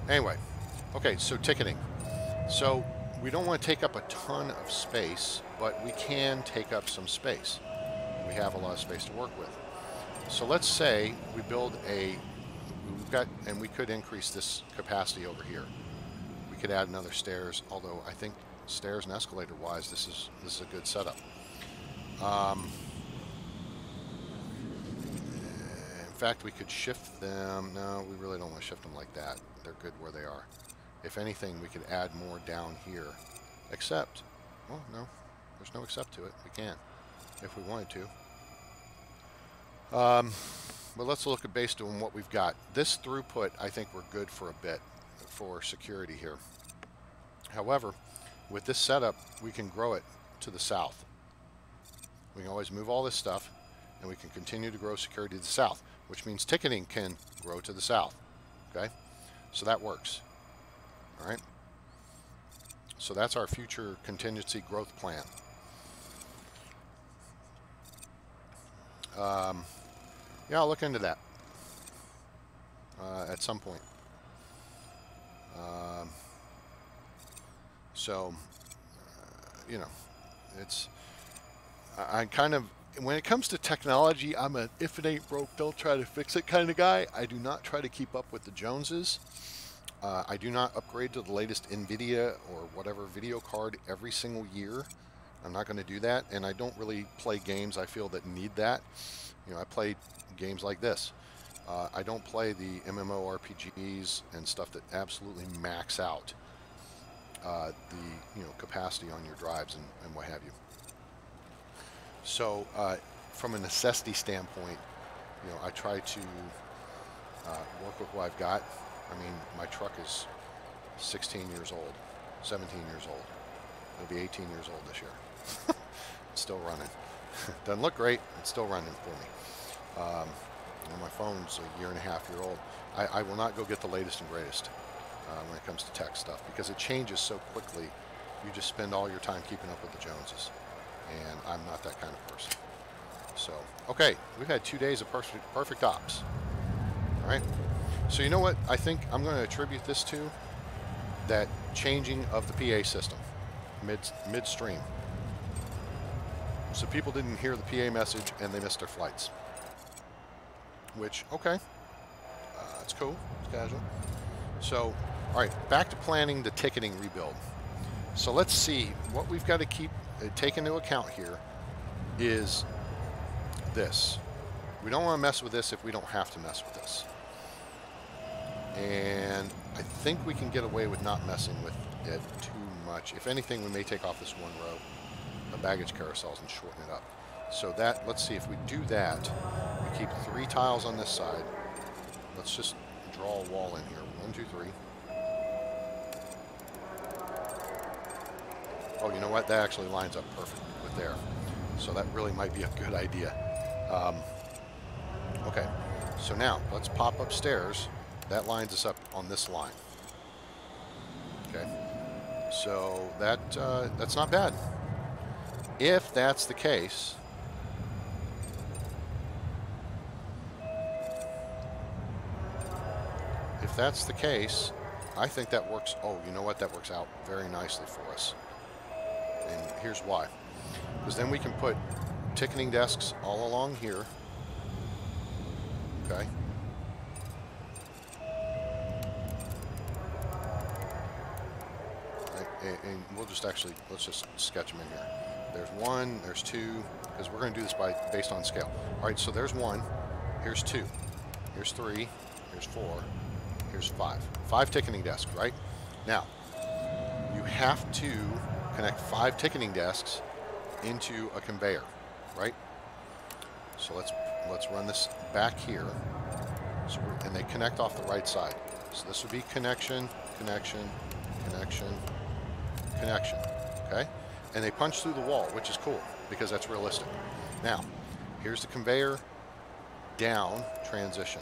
Anyway, okay, so ticketing. So we don't want to take up a ton of space, but we can take up some space. We have a lot of space to work with. So let's say we build and we could increase this capacity over here. We could add another stairs, although I think stairs and escalator wise, this is a good setup. In fact, we could shift them. No, we really don't want to shift them like that. They're good where they are. If anything, we could add more down here. Except, well, no, there's no except to it. We can, if we wanted to. But let's look at based on what we've got. This throughput, I think we're good for a bit for security here. However, with this setup, we can grow it to the south. We can always move all this stuff, and we can continue to grow security to the south, which means ticketing can grow to the south. Okay, so that works. All right. So that's our future contingency growth plan. Yeah, I'll look into that at some point. You know, it's, I kind of, when it comes to technology, I'm a if it ain't broke, don't try to fix it kind of guy. I do not try to keep up with the Joneses. I do not upgrade to the latest NVIDIA or whatever video card every single year. I'm not going to do that, and I don't really play games I feel that need that. You know, I play games like this. I don't play the MMORPGs and stuff that absolutely max out the capacity on your drives and what have you. So from a necessity standpoint, I try to work with what I've got. I mean, my truck is 16 years old, 17 years old. It'll be 18 years old this year. It's still running. Doesn't look great. It's still running for me. My phone's a year and a half year old. I will not go get the latest and greatest when it comes to tech stuff because it changes so quickly. You just spend all your time keeping up with the Joneses, and I'm not that kind of person. So, okay, we've had 2 days of perfect ops. All right. So you know what I think I'm going to attribute this to? That changing of the PA system midstream. So people didn't hear the PA message and they missed their flights. Which, okay, it's cool, it's casual. So, all right, back to planning the ticketing rebuild. So let's see, what we've got to take into account here is this. We don't want to mess with this if we don't have to mess with this. And I think we can get away with not messing with it too much. If anything, we may take off this one row of baggage carousels and shorten it up. So that, let's see, if we do that, we keep 3 tiles on this side. Let's just draw a wall in here. 1, 2, 3. Oh, you know what? That actually lines up perfect with there. So that really might be a good idea. Okay, so now let's pop upstairs. That lines us up on this line. Okay, so that's not bad. If that's the case, I think that works. Oh, you know what? That works out very nicely for us. And here's why. Because then we can put ticketing desks all along here. Okay. And we'll just let's just sketch them in here. There's 1, there's 2, because we're going to do this based on scale. All right, so there's 1, here's 2, here's 3, here's 4, here's 5. 5 ticketing desks, right? Now, you have to connect 5 ticketing desks into a conveyor, right? So let's run this back here. So and they connect off the right side. So this would be connection, connection, connection, connection, okay? And they punch through the wall, which is cool because that's realistic. Now, here's the conveyor down transition.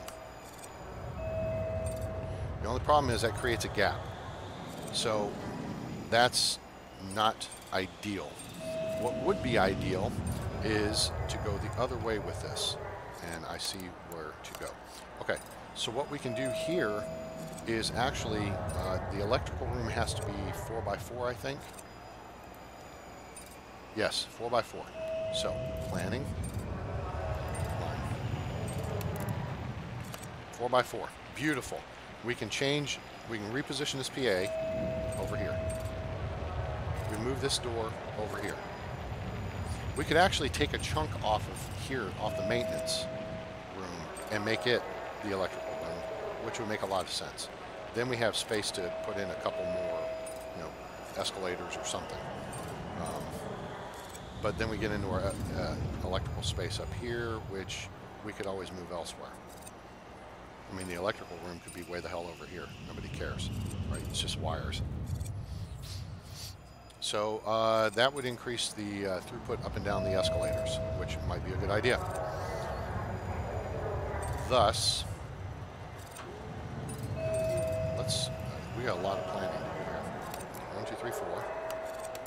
The only problem is that creates a gap. So that's not ideal. What would be ideal is to go the other way with this. And I see where to go. Okay, so what we can do here is actually the electrical room has to be 4x4, I think. Yes, 4x4. So planning, 4x4, beautiful. We can reposition this PA over here. We move this door over here. We could actually take a chunk off of here, off the maintenance room, and make it the electrical room, which would make a lot of sense. Then we have space to put in a couple more, escalators or something. But then we get into our electrical space up here, which we could always move elsewhere. I mean, the electrical room could be way the hell over here. Nobody cares, right? It's just wires. So that would increase the throughput up and down the escalators, which might be a good idea. Thus, we got a lot of planning to do here. 1, 2, 3, 4. 1,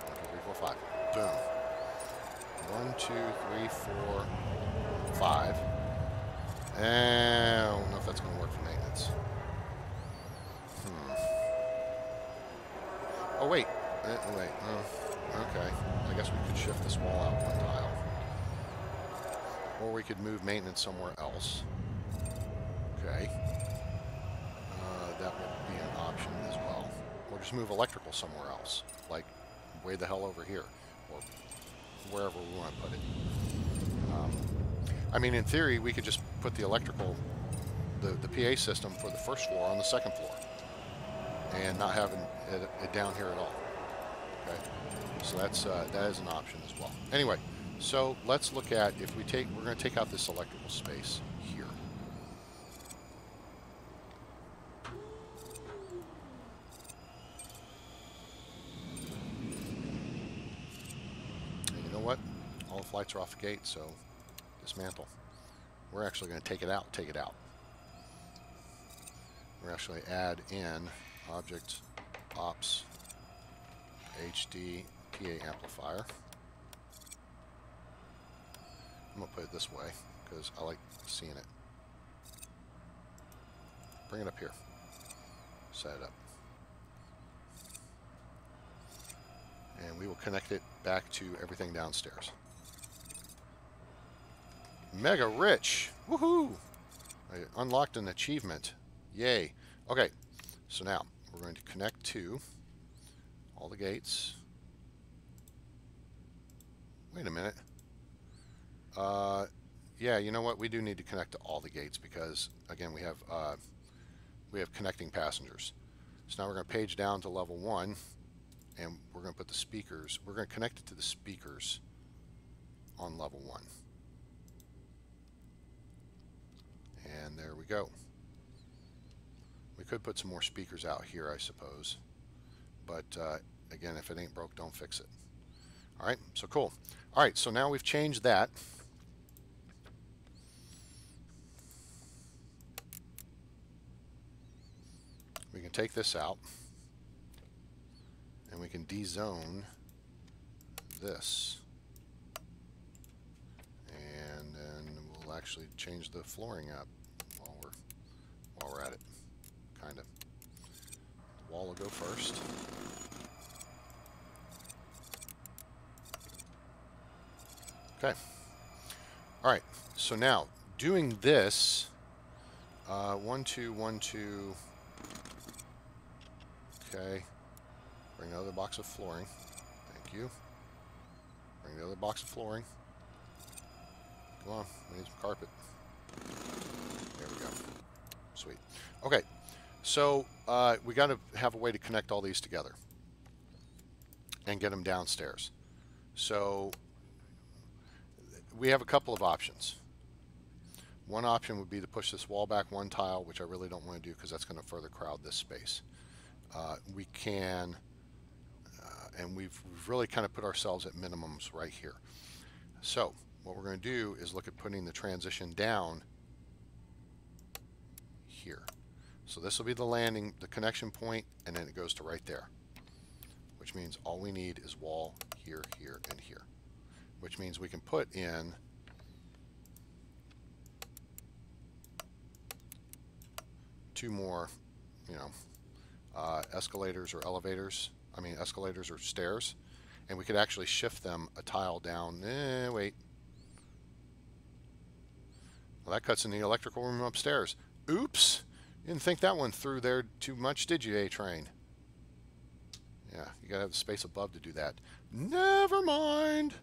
2, 3, 4, 5. Boom. 1, 2, 3, 4, 5. And I don't know if that's going to work for maintenance. Oh, wait. Wait. Okay. I guess we could shift this wall out 1 tile. Or we could move maintenance somewhere else. Okay. That would be an option as well. Or just move electrical somewhere else. Like way the hell over here. Or wherever we want to put it. I mean, in theory, we could just put the electrical, the PA system for the first floor on the second floor and not having it down here at all. Okay, so that is an option as well. Anyway, so let's look at if we're going to take out this electrical space here. And you know what? All the flights are off the gate, so dismantle. We're actually going to take it out. Take it out. We're actually add in object ops HD PA amplifier. I'm going to put it this way because I like seeing it. Bring it up here. Set it up. And we will connect it back to everything downstairs. Mega rich! Woohoo! I unlocked an achievement. Yay. Okay, so now we're going to connect to all the gates. Wait a minute. Yeah, you know what? We do need to connect to all the gates because, again, we have connecting passengers. So now we're going to page down to level 1, and we're going to put the speakers. We're going to connect it to the speakers on level 1. And there we go. We could put some more speakers out here, I suppose. But, again, if it ain't broke, don't fix it. All right, so cool. All right, so now we've changed that. We can take this out, and we can dezone this. And then we'll actually change the flooring up while we're at it, kind of. The wall will go first. Okay. All right. So now doing this, 1, 2, 1, 2. Okay. Bring another box of flooring. Thank you. Bring the other box of flooring. Come on. We need some carpet. There we go. Sweet. Okay. So we got to have a way to connect all these together and get them downstairs. So we have a couple of options. One option would be to push this wall back 1 tile, which I really don't want to do because that's going to further crowd this space. We can, and we've really kind of put ourselves at minimums right here. So what we're going to do is look at putting the transition down here. So this will be the landing, the connection point, and then it goes to right there, which means all we need is wall here, here, and here, which means we can put in two more, escalators or elevators. I mean, escalators or stairs, and we could actually shift them a tile down. Wait. Well, that cuts in the electrical room upstairs. Oops! Didn't think that one through there too much, did you, A-Train? Yeah, you gotta have the space above to do that. Never mind.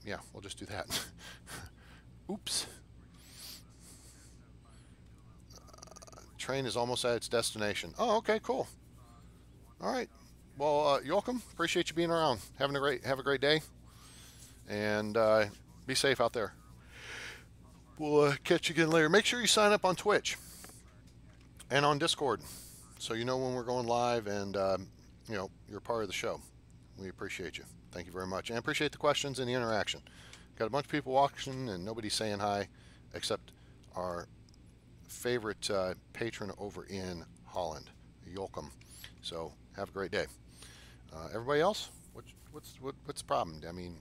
Yeah, we'll just do that. Oops. Train is almost at its destination. Oh, okay, cool. All right. Well, you're welcome. Appreciate you being around. Have a great day, and be safe out there. We'll catch you again later. Make sure you sign up on Twitch and on Discord, so you know when we're going live, and you're part of the show. We appreciate you. Thank you very much, and appreciate the questions and the interaction. Got a bunch of people watching, and nobody's saying hi, except our favorite patron over in Holland, Yolkum. So have a great day. Everybody else, what's the problem? I mean,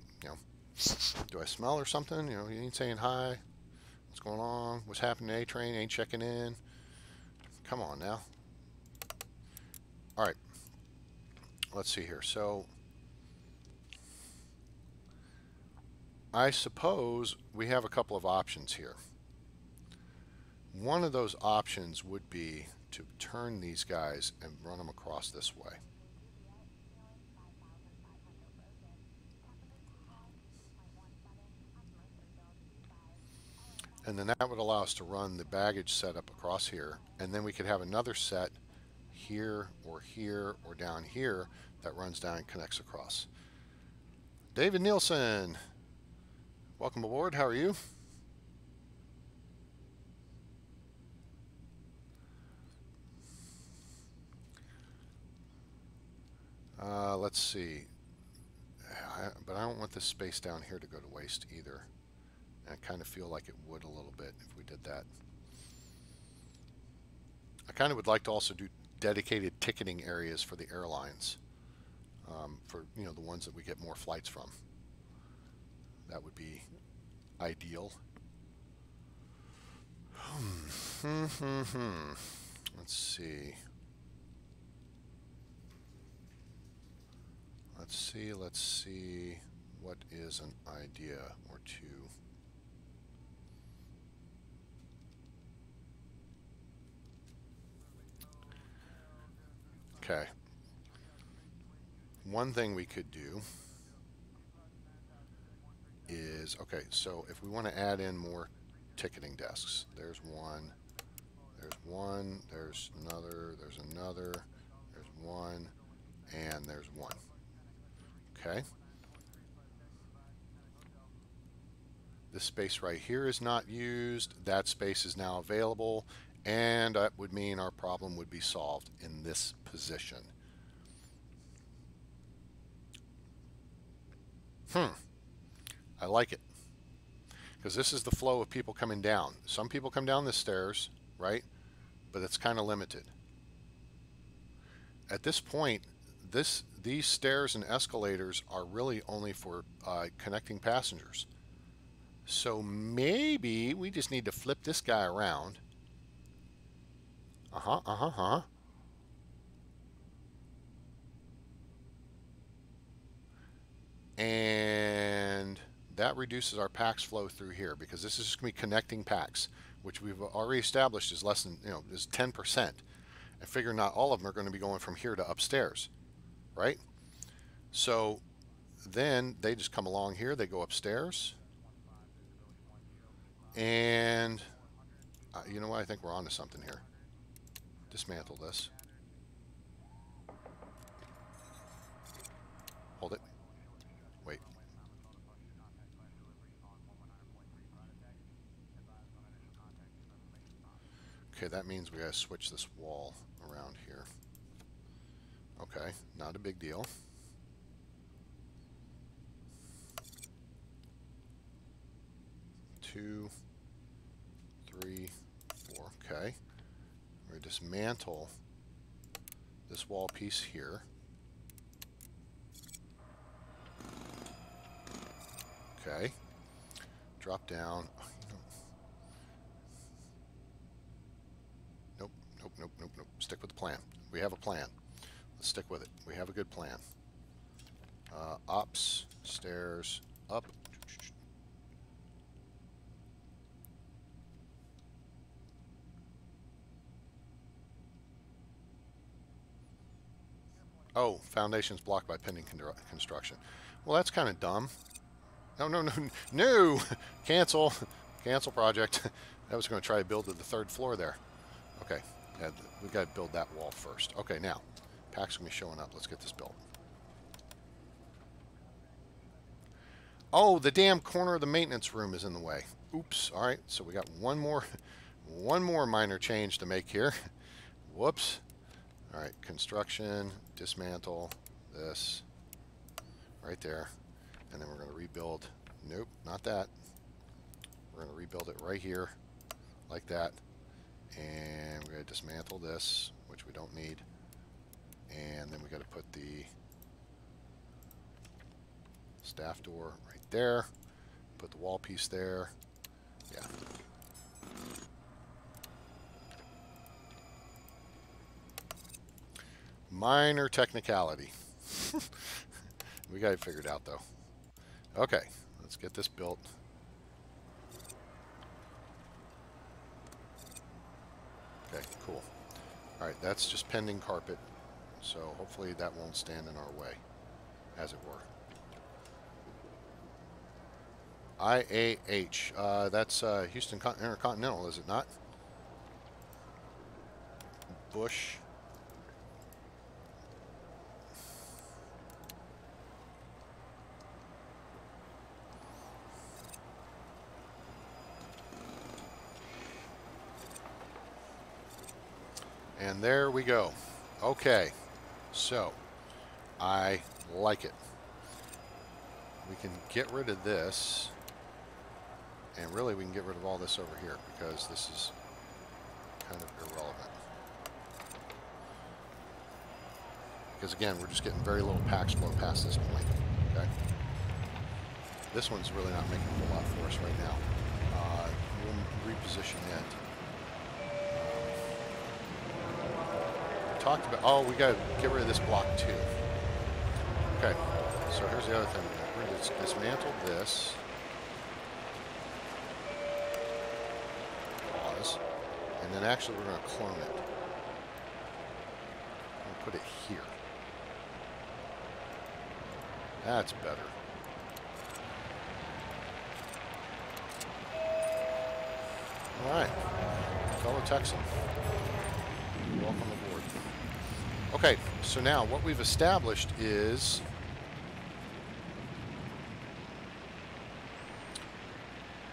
do I smell or something? You ain't saying hi. What's going on? What's happening? A-Train ain't checking in. Come on now. All right. Let's see here. So I suppose we have a couple of options here. One of those options would be to turn these guys and run them across this way. And then that would allow us to run the baggage setup across here. And then we could have another set here or down here that runs down and connects across. David Nielsen, welcome aboard. How are you? Let's see. But I don't want this space down here to go to waste either. And I kind of feel like it would a little bit if we did that. I kind of would like to also do dedicated ticketing areas for the airlines, for the ones that we get more flights from. That would be ideal. Let's see. Let's see. What is an idea or two? Okay. One thing we could do is, okay, so if we want to add in more ticketing desks, there's one, there's another, there's one, and there's one. Okay. This space right here is not used. That space is now available, and that would mean our problem would be solved in this position. I like it, because this is the flow of people coming down. Some people come down the stairs, right? But it's kind of limited. At this point, these stairs and escalators are really only for connecting passengers. So maybe we just need to flip this guy around. And that reduces our PAX flow through here, because this is just going to be connecting PAX, which we've already established is less than, is 10%. I figure not all of them are going to be going from here to upstairs, right? So then they just come along here, they go upstairs, and you know what? I think we're onto something here. Dismantle this. Hold it. Wait. Okay, that means we gotta switch this wall around here. Okay, not a big deal. Two, three, four. Okay. We're gonna dismantle this wall piece here. Okay. Drop down. Nope. Stick with the plan. We have a plan. Let's stick with it. We have a good plan. Ops, stairs, up. Oh, foundation's blocked by pending construction. Well, that's kind of dumb. No! Cancel. Cancel project. I was going to try to build to the third floor there. Okay, we got to build that wall first. Okay, now, PAX going to be showing up. Let's get this built. Oh, the damn corner of the maintenance room is in the way. Oops. All right, so we got one more minor change to make here. Whoops. All right, construction, dismantle this right there, and then we're going to rebuild. Nope, not that. We're going to rebuild it right here, like that, and we're going to dismantle this, which we don't need, and then we got to put the staff door right there, put the wall piece there. Yeah. Minor technicality. We got it figured out though. Okay, let's get this built. Okay, cool. All right, that's just pending carpet, so hopefully that won't stand in our way, as it were. IAH. That's Houston Intercontinental, is it not? Bush. And there we go. Okay, so I like it. We can get rid of this, and really we can get rid of all this over here because this is kind of irrelevant. Because again, we're just getting very little PAX flow past this point. Okay, this one's really not making a whole lot for us right now. We'll reposition it. Talked about, oh, we got to get rid of this block too. Okay, so here's the other thing. We're going to dismantle this. Pause. And then actually we're going to clone it. We'll put it here. That's better. All right, fellow Texan, welcome aboard. Okay, so now what we've established is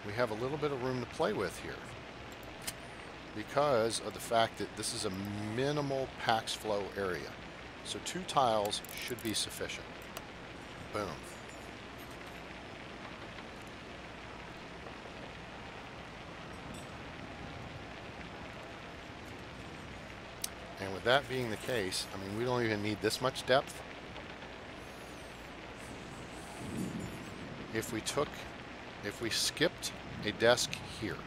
we have a little bit of room to play with here because of the fact that this is a minimal PAX flow area. So 2 tiles should be sufficient. Boom. And with that being the case, I mean, we don't even need this much depth. If we skipped a desk here.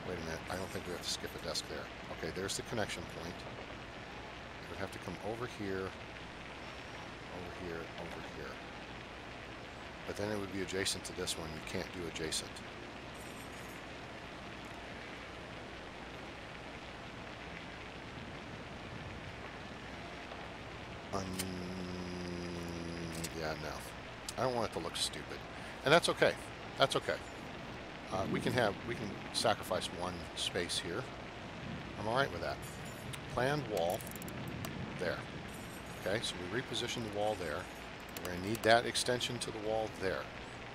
Wait a minute, I don't think we have to skip a desk there. Okay, there's the connection point. It would have to come over here, over here, over here. But then it would be adjacent to this one. You can't do adjacent. Yeah, no. I don't want it to look stupid. And that's okay. That's okay. We can sacrifice one space here. I'm all right with that. Planned wall there. Okay, so we reposition the wall there. We're going to need that extension to the wall there.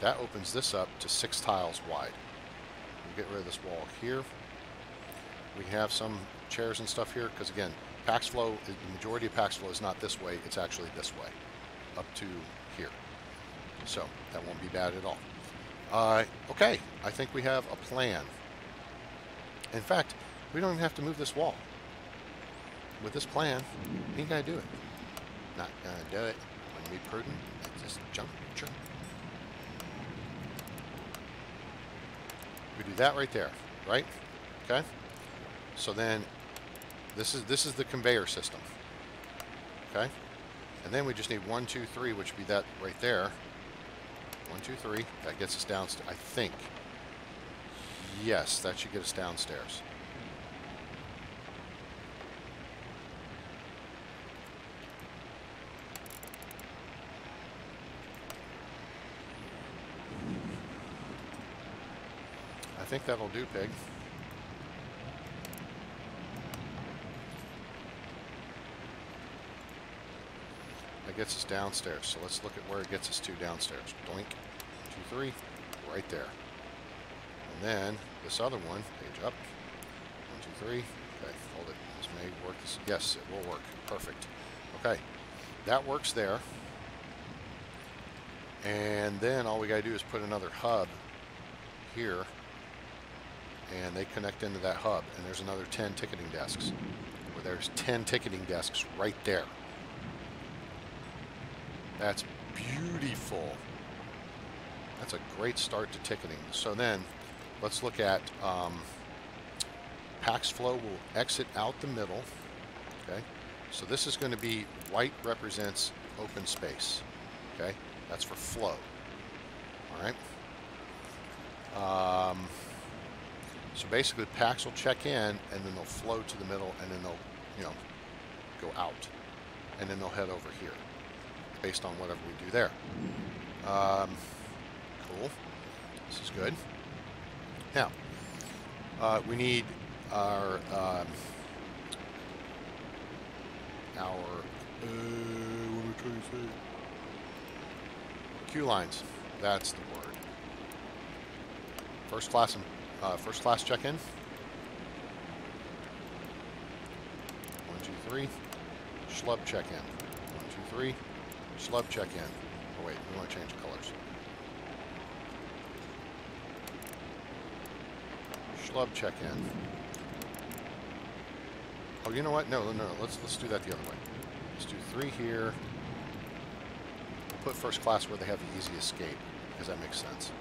That opens this up to 6 tiles wide. We'll get rid of this wall here. We have some chairs and stuff here because, again, PAX flow, the majority of PAX flow is not this way, it's actually this way, up to here. So that won't be bad at all. Okay, I think we have a plan. In fact, we don't even have to move this wall. With this plan, we ain't gonna do it. Not gonna do it. I'm gonna be prudent. Just jump. We do that right there, right? Okay. So then, this is the conveyor system. Okay. And then we just need 1, 2, 3, which would be that right there. 1, 2, 3. That gets us downstairs. I think. Yes, that should get us downstairs. I think that'll do, Pig. That gets us downstairs. So let's look at where it gets us to downstairs. Doink. 1, 2, 3. Right there. And then this other one, page up. 1, 2, 3. Okay, hold it. This may work. Yes, it will work. Perfect. Okay, that works there. And then all we got to do is put another hub here. And they connect into that hub. And there's another 10 ticketing desks. Where there's 10 ticketing desks right there. That's beautiful. That's a great start to ticketing. So then, let's look at PAX flow will exit out the middle. Okay, so this is going to be white represents open space. Okay, that's for flow. All right. So basically, PAX will check in, and then they'll flow to the middle, and then they'll, go out, and then they'll head over here, based on whatever we do there. Cool. This is good. Now, we need our what am I trying to say? Queue lines. That's the word. First class check-in. 1, 2, 3. Schlub check-in. 1, 2, 3. Schlub check-in. Oh wait, we want to change the colors. Schlub check-in. Oh, you know what? No. Let's do that the other way. Let's do 3 here. Put first class where they have the easy escape, because that makes sense.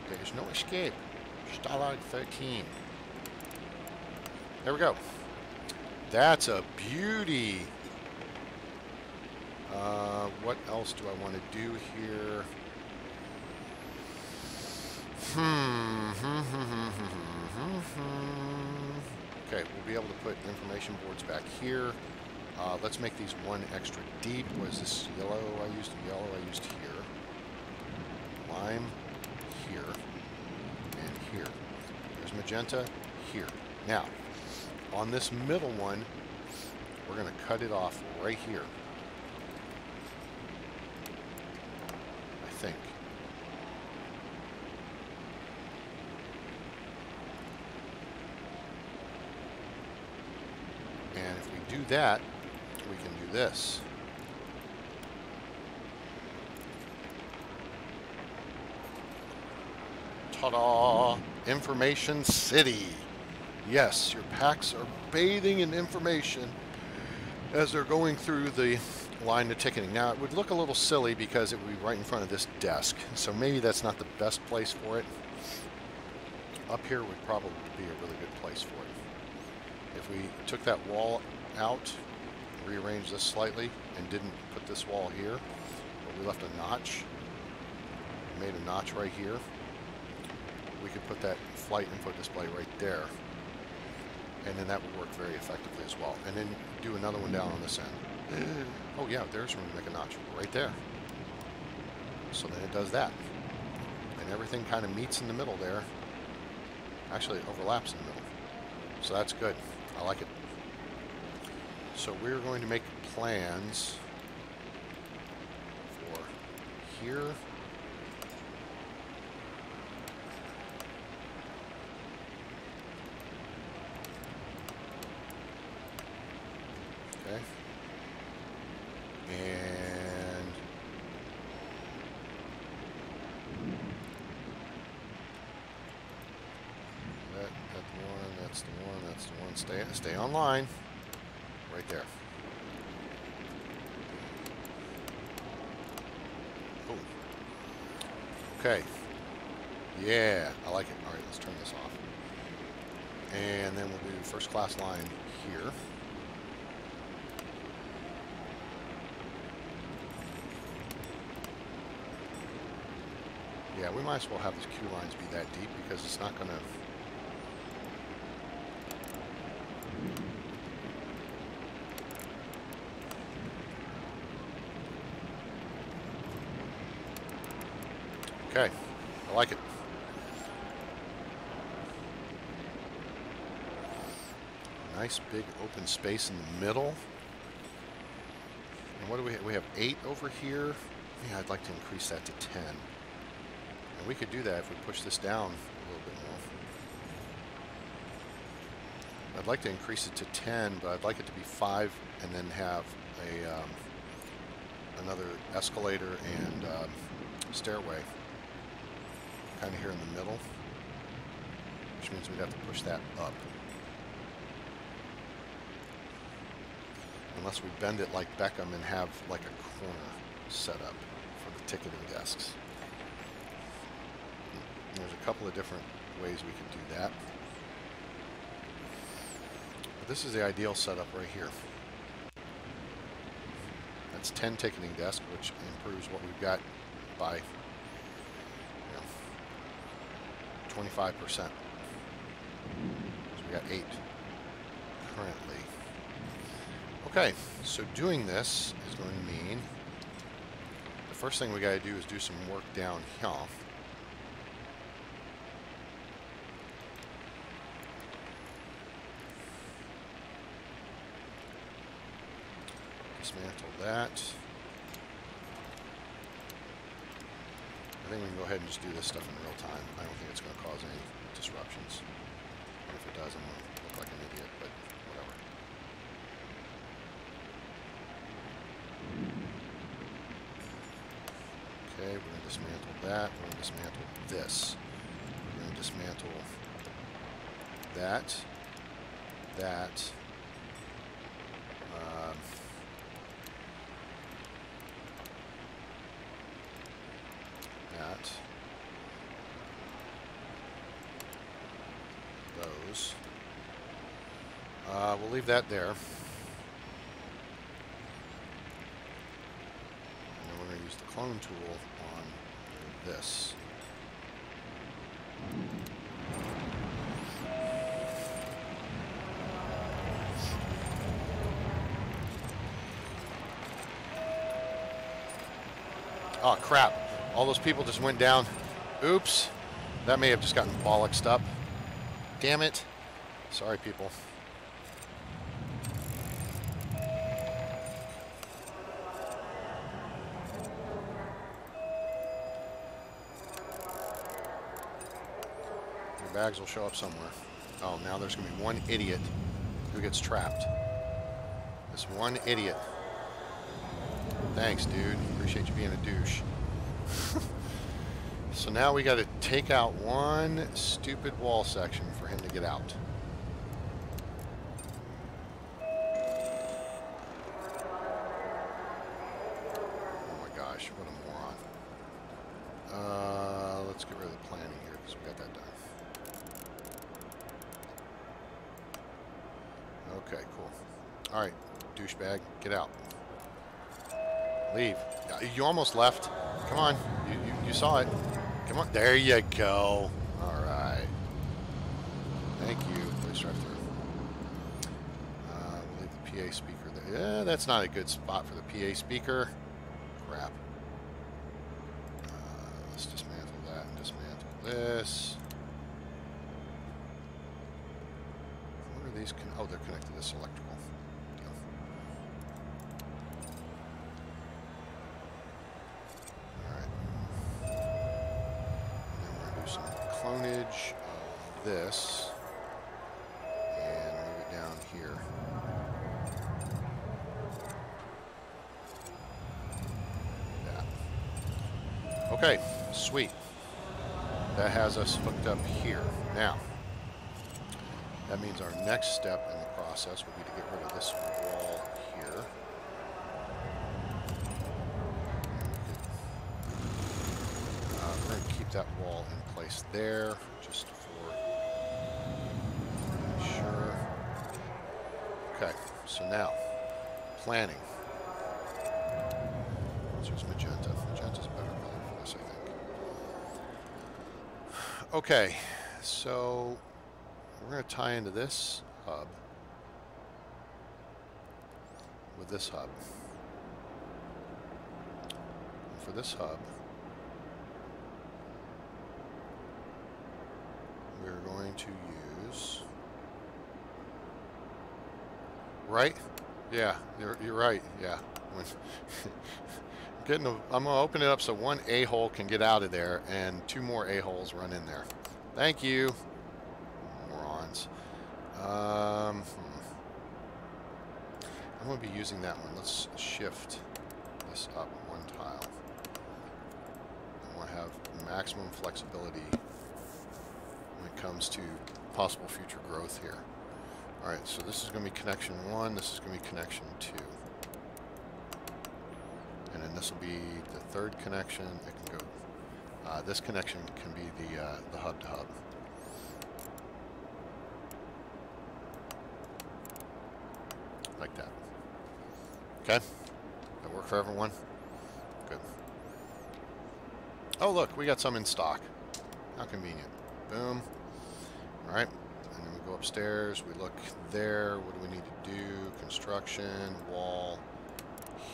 There's no escape. Stalag 13. There we go. That's a beauty. What else do I want to do here? Okay, we'll be able to put information boards back here. Let's make these 1 extra deep. Was this yellow? I used here. Lime here. And here. There's magenta here. Now, on this middle one, we're going to cut it off right here. I think. And if we do that, we can do this. Ta-da! Information City. Yes, your packs are bathing in information as they're going through the line of ticketing. Now, it would look a little silly because it would be right in front of this desk, so maybe that's not the best place for it. Up here would probably be a really good place for it. If we took that wall out, rearranged this slightly, and didn't put this wall here, but we left a notch, made a notch right here, we could put that flight info display right there, and then that would work very effectively as well. And then do another one down on this end. Oh yeah, there's room to make a notch right there. So then it does that. And everything kind of meets in the middle there. Actually, it overlaps in the middle. So that's good. I like it. So we're going to make plans for here. Okay. And that's the one. Stay online. Right there. Cool. Okay. Yeah, I like it. All right, let's turn this off. And then we'll do first class line here. Yeah, we might as well have these queue lines be that deep because it's not going to... Okay, I like it. Nice big open space in the middle. And what do we have? We have 8 over here. Yeah, I'd like to increase that to 10. And we could do that if we push this down a little bit more. I'd like to increase it to 10, but I'd like it to be 5 and then have a another escalator and stairway kind of here in the middle, which means we'd have to push that up. Unless we bend it like Beckham and have like a corner set up for the ticketing desks. There's a couple of different ways we could do that. But this is the ideal setup right here. That's 10 ticketing desks, which improves what we've got by 25%. So we got 8 currently. Okay, so doing this is going to mean the first thing we got to do is do some work down here. Dismantle that. I think we can go ahead and just do this stuff in real time. I don't think it's going to cause any disruptions. And if it does, I'm going to look like an idiot, but whatever. Okay, we're going to dismantle that. We're going to dismantle this. We're going to dismantle that. That. That. Those. We'll leave that there. And then we're going to use the clone tool on this. Oh, crap. All those people just went down. Oops. That may have just gotten bollocksed up. Damn it. Sorry, people. Your bags will show up somewhere. Oh, now there's going to be one idiot who gets trapped. This one idiot. Thanks, dude. Appreciate you being a douche. So now we got to take out one stupid wall section for him to get out. Oh my gosh, what a moron. Let's get rid of the planning here because we got that done. Okay, cool. All right, douchebag, get out. Leave. You almost left. Come on. You saw it. Come on. There you go. All right. Thank you. Please drive through. We'll leave the PA speaker there. Yeah, that's not a good spot for the PA speaker. Crap. Let's dismantle that and dismantle this. What are these? Oh, they're connected to this electrical. Clonage of this and move it down here. Yeah. Okay, sweet. That has us hooked up here. Now, that means our next step in the process will be to get rid of this wall here. We're going to keep that wall in place there, just for sure. Okay, so now, planning. Let's use magenta. Magenta's a better color for this, I think. Okay, so we're going to tie into this hub with this hub. And for this hub, we're going to use, right? Yeah, you're right. Yeah. I'm gonna open it up so one a-hole can get out of there and two more a-holes run in there. Thank you, morons. I'm gonna be using that one. Let's shift this up one tile. I want to have maximum flexibility when it comes to possible future growth here. Alright, so this is going to be connection 1, this is going to be connection 2. And then this will be the third connection. It can go, this connection can be the hub to hub. Like that. Okay? That work for everyone? Good. Oh look, we got some in stock. How convenient. Boom. Alright, and then we go upstairs, we look there, what do we need to do? Construction, wall,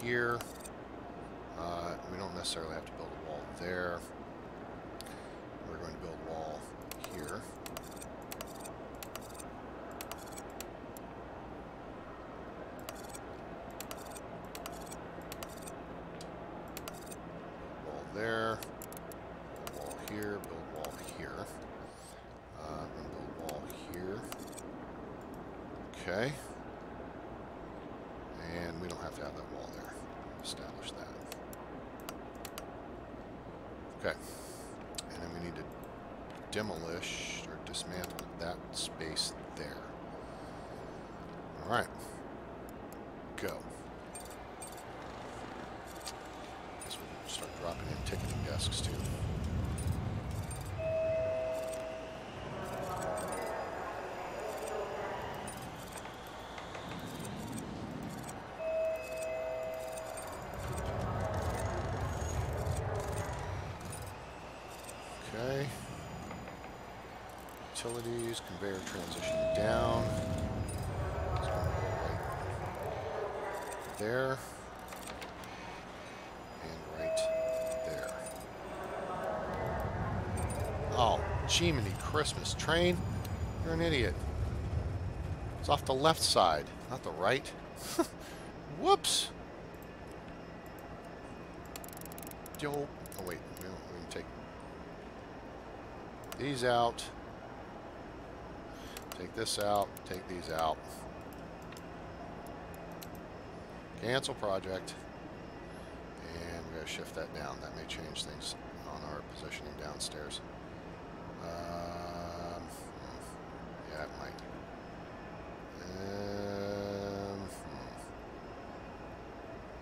here. We don't necessarily have to build a wall there. We're going to build a wall here. Wall there. Build wall here. Build wall here. I'm going to build wall here. Okay. And we don't have to have that wall there. Establish that. Okay. And then we need to demolish or dismantle that space there. All right. Go. Guess we'll start dropping in ticketing desks too. Okay. Utilities, conveyor transition down. It's going to go right there. And right there. Oh, Jiminy Christmas. Train? You're an idiot. It's off the left side, not the right. Whoops. Yo. Oh, wait. We can take these out. Take this out. Take these out. Cancel project. And we gotta shift that down. That may change things on our positioning downstairs. Yeah, it might.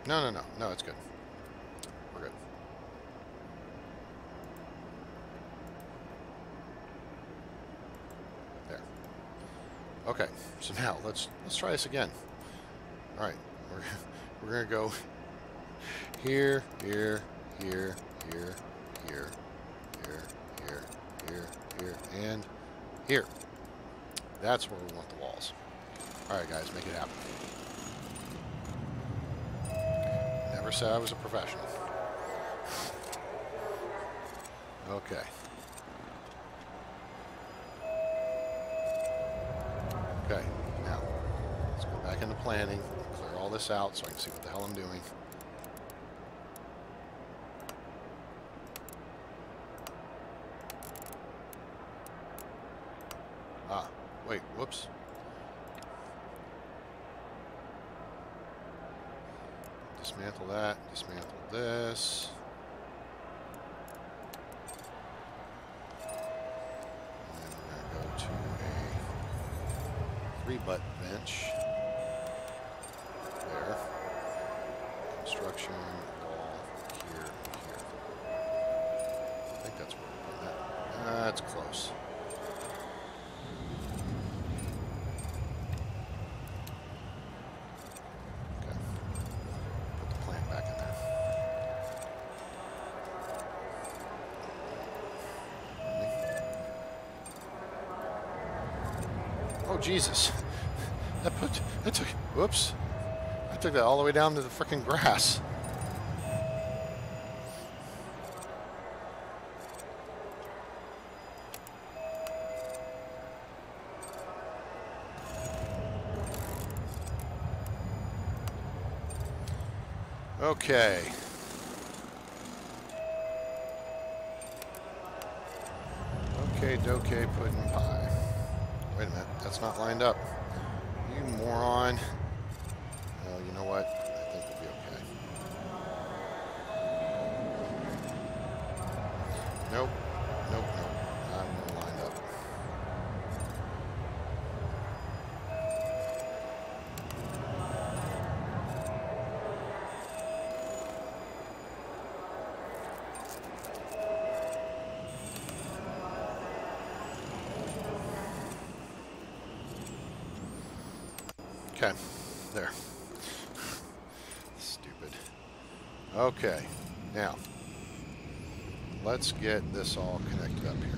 No, it's good. We're good. There. Okay, so now let's try this again. All right, we're gonna go here, here, here, here, here, here, here, here, here, and here. That's where we want the walls. All right, guys, make it happen. Never said I was a professional. Okay. Okay, now let's go back into planning, clear all this out so I can see what the hell I'm doing. Ah, wait, whoops. Dismantle that, dismantle this. And then we're going to go to a 3-butt bench. There. Construction wall here, here. I think that's where we're putting that. That's close. Okay. Put the plant back in there. Oh, Jesus. That took, whoops. I took that all the way down to the frickin' grass. Okay. Okay, dokey, pudding pie. Wait a minute, that's not lined up. You moron. Well, you know what? I think we'll be okay. Nope. Nope, nope. I'm gonna line up. Okay, there. Stupid. Okay, now let's get this all connected up here.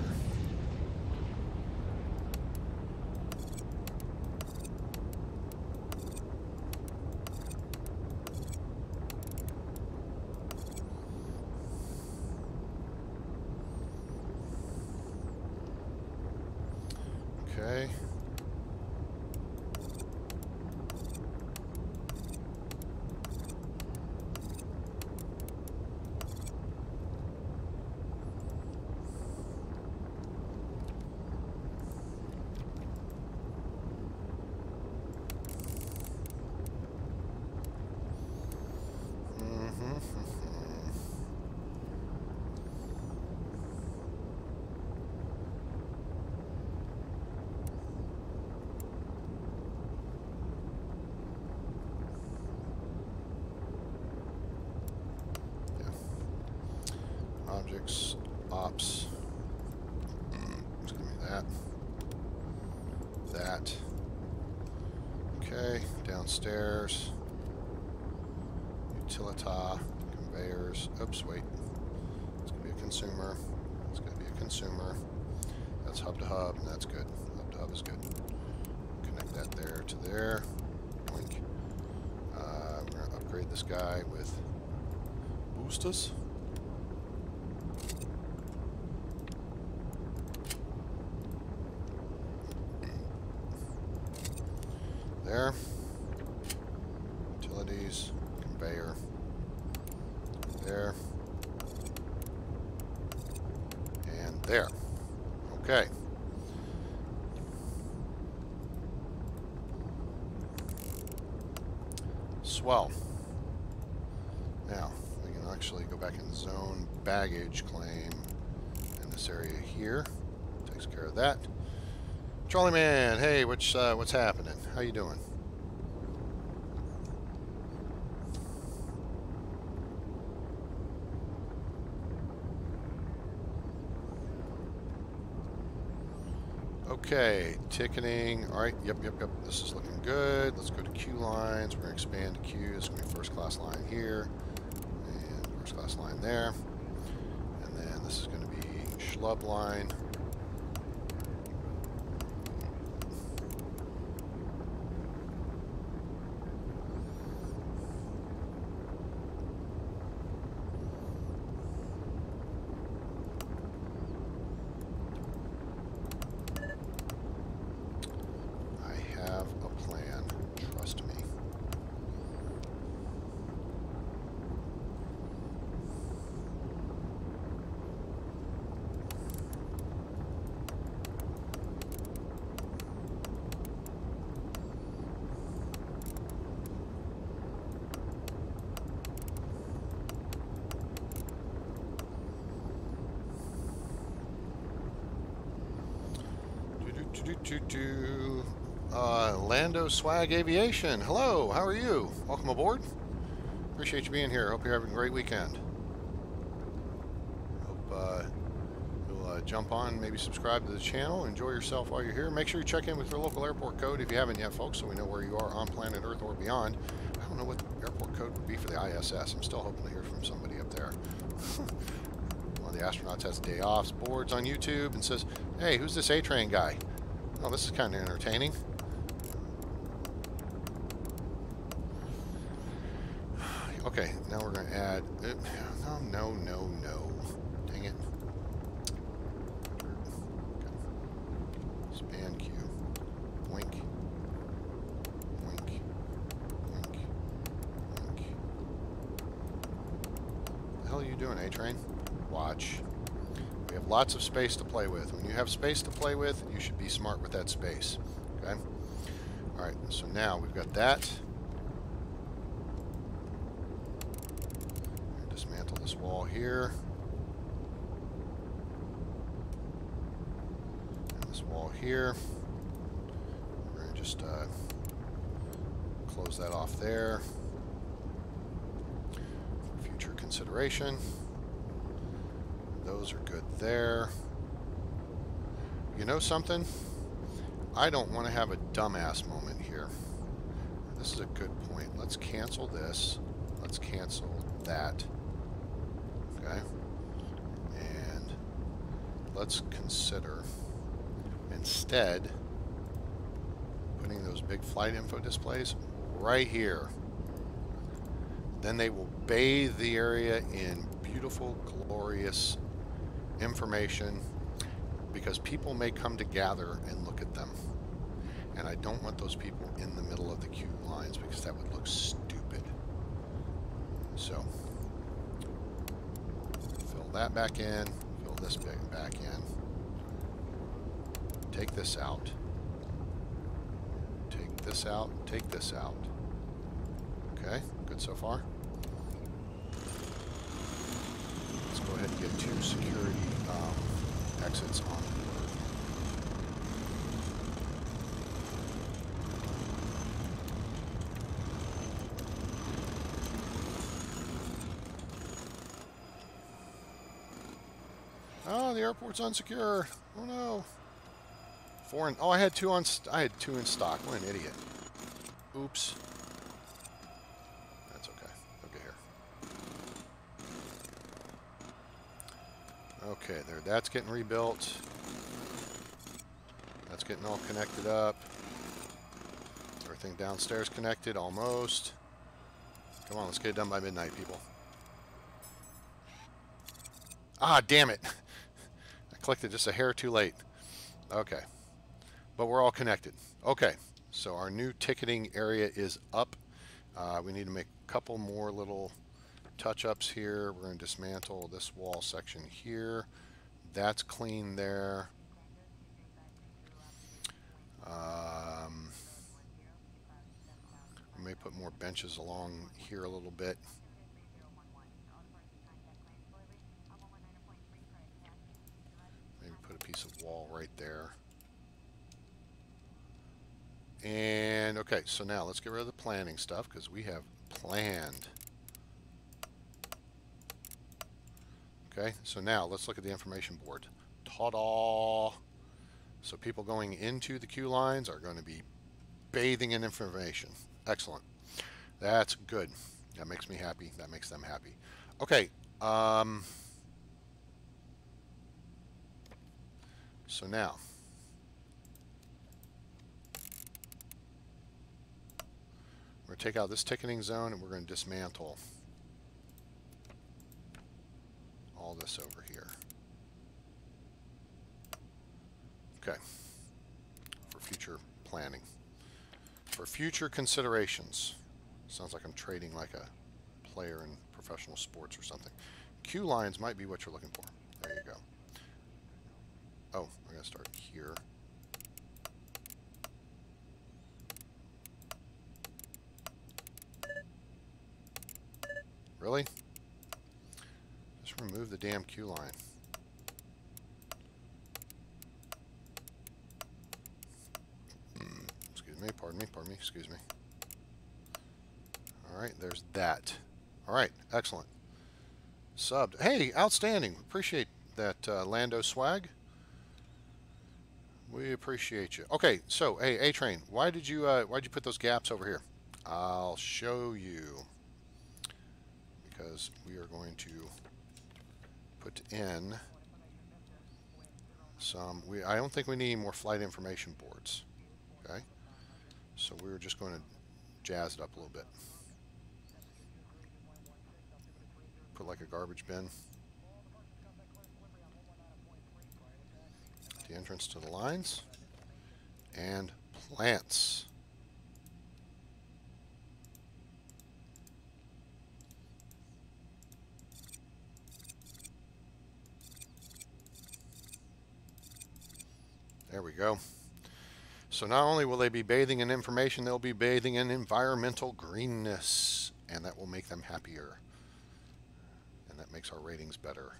Okay. Objects, ops. It's gonna be that. That. Okay, downstairs. Utilita, conveyors. Oops, wait. It's gonna be a consumer. It's gonna be a consumer. That's hub to hub, and that's good. Hub to hub is good. Connect that there to there. Link. We're gonna upgrade this guy with boosters. There. Utilities, conveyor. There. And there. Okay. Swell. Now, we can actually go back and zone baggage claim in this area here. Takes care of that. Trolley Man, hey, what's happening? How you doing? Okay, ticketing. All right, yep. This is looking good. Let's go to queue lines. We're going to expand to queue. It's going to be first class line here, and first class line there. And then this is going to be schlub line. Lando Swag Aviation. Hello, how are you? Welcome aboard. Appreciate you being here. Hope you're having a great weekend. Hope you'll jump on, maybe subscribe to the channel, enjoy yourself while you're here. Make sure you check in with your local airport code if you haven't yet, folks, so we know where you are on planet Earth or beyond. I don't know what the airport code would be for the ISS. I'm still hoping to hear from somebody up there. One of the astronauts has a day off, boards on YouTube, and says, hey, who's this A-Train guy? Oh, this is kind of entertaining. Okay, now we're going to add... No. Dang it. Okay. Span queue. Wink. Wink. Wink. Wink. What the hell are you doing, A-Train? Watch. We have lots of space to play with. When you have space to play with, you should be smart with that space. Okay? Alright, so now we've got that. Dismantle this wall here. And this wall here. We're going to just close that off there for future consideration. Those are good there. You know something? I don't want to have a dumbass moment here. This is a good point. Let's cancel this. Let's cancel that. Okay? And let's consider instead putting those big flight info displays right here. Then they will bathe the area in beautiful, glorious information. because people may come to gather and look at them. And I don't want those people in the middle of the queue lines because that would look stupid. So, fill that back in, fill this back in. Take this out. Take this out, take this out. Okay, good so far. Let's go ahead and get 2 security exits on. Oh, the airport's unsecure. Oh no. 4 in, oh, I had 2 on. I had 2 in stock. What an idiot. Oops. That's okay. Okay, here. Okay, there. That's getting rebuilt. That's getting all connected up. Everything downstairs connected, almost. Come on, let's get it done by midnight, people. Ah, damn it. I clicked it just a hair too late. Okay. But we're all connected. Okay, so our new ticketing area is up. We need to make a couple more little touch-ups here. We're going to dismantle this wall section here. That's clean there. We may put more benches along here a little bit. Maybe put a piece of wall right there. And okay, so now let's get rid of the planning stuff because we have planned. Okay, so now let's look at the information board. Ta-da! So people going into the queue lines are going to be bathing in information. Excellent. That's good. That makes me happy. That makes them happy. Okay. So now, we're going to take out this ticketing zone and we're going to dismantle all this over here. Okay. For future planning. For future considerations. Sounds like I'm trading like a player in professional sports or something. Queue lines might be what you're looking for. There you go. Oh, we're going to start here. Really? Just remove the damn queue line. Excuse me, pardon me, excuse me. Alright, there's that. Alright, excellent. Subbed. Hey, outstanding. Appreciate that Lando swag. We appreciate you. Okay, so hey, A-Train, why'd you put those gaps over here? I'll show you. Because we are going to put in some. I don't think we need more flight information boards. Okay, so we were just going to jazz it up a little bit. Put like a garbage bin. The entrance to the lines and plants. There we go. So not only will they be bathing in information, they'll be bathing in environmental greenness, and that will make them happier. And that makes our ratings better.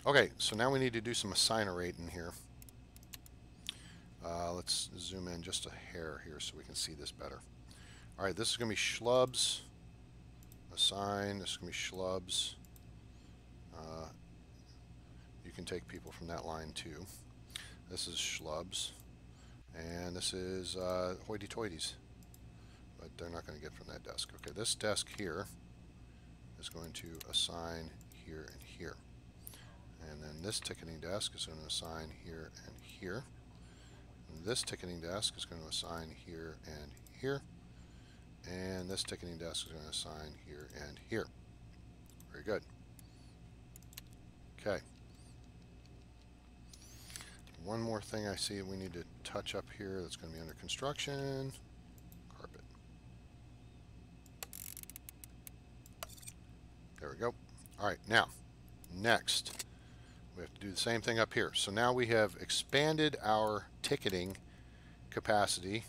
Okay, so now we need to do some assigner rating here. Let's zoom in just a hair here so we can see this better. All right, this is going to be schlubs. Assign. This is going to be schlubs. You can take people from that line too. This is schlubs. And this is hoity-toities. But they're not going to get from that desk. Okay, this desk here is going to assign here and here. And then this ticketing desk is going to assign here and here. And this ticketing desk is going to assign here and here. And this ticketing desk is going to assign here and here. Very good. Okay. one more thing I see we need to touch up here that's going to be under construction. Carpet. There we go. All right, now, next, we have to do the same thing up here. So now we have expanded our ticketing capacity.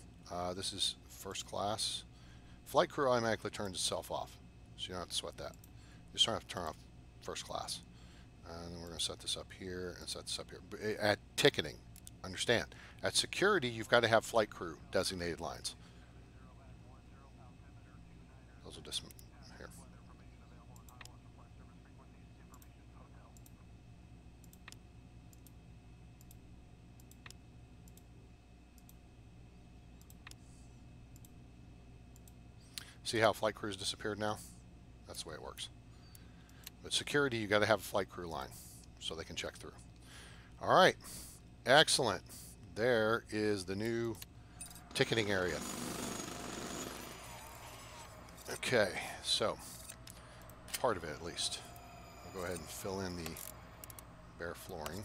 This is first class. Flight crew automatically turns itself off, so you don't have to sweat that. You just don't have to turn off first class. And then we're going to set this up here and set this up here. At ticketing, understand, at security, you've got to have flight crew designated lines. Those will just here. See how flight crews disappeared now? That's the way it works. But security, you got to have a flight crew line so they can check through. All right, excellent. There is the new ticketing area. Okay, so part of it at least. We'll go ahead and fill in the bare flooring.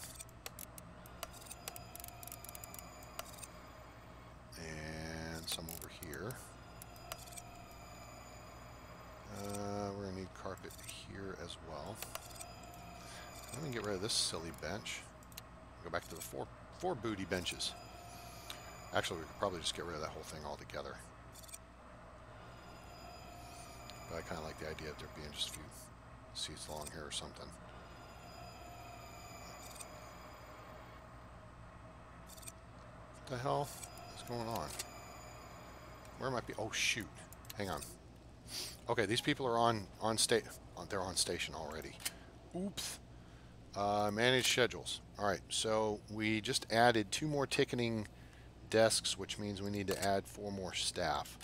And some over here. We're going to need carpet here as well. Let me get rid of this silly bench. Go back to the four booty benches. Actually, we could probably just get rid of that whole thing altogether. But I kind of like the idea of there being just a few seats along here or something. What the hell is going on? Where might be? Oh shoot! Hang on. Okay, these people are they're on station already. Oops. Manage schedules. All right, so we just added 2 more ticketing desks, which means we need to add 4 more staff.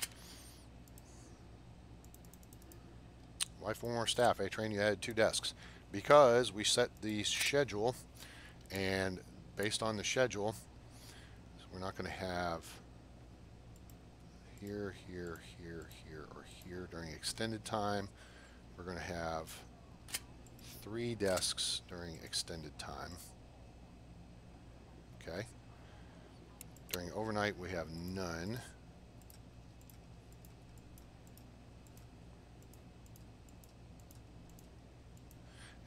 Why 4 more staff? A-Train, you added 2 desks. Because we set the schedule, and based on the schedule, we're not going to have here, here, here, here, or here during extended time. We're going to have 3 desks during extended time. Okay. During overnight, we have none.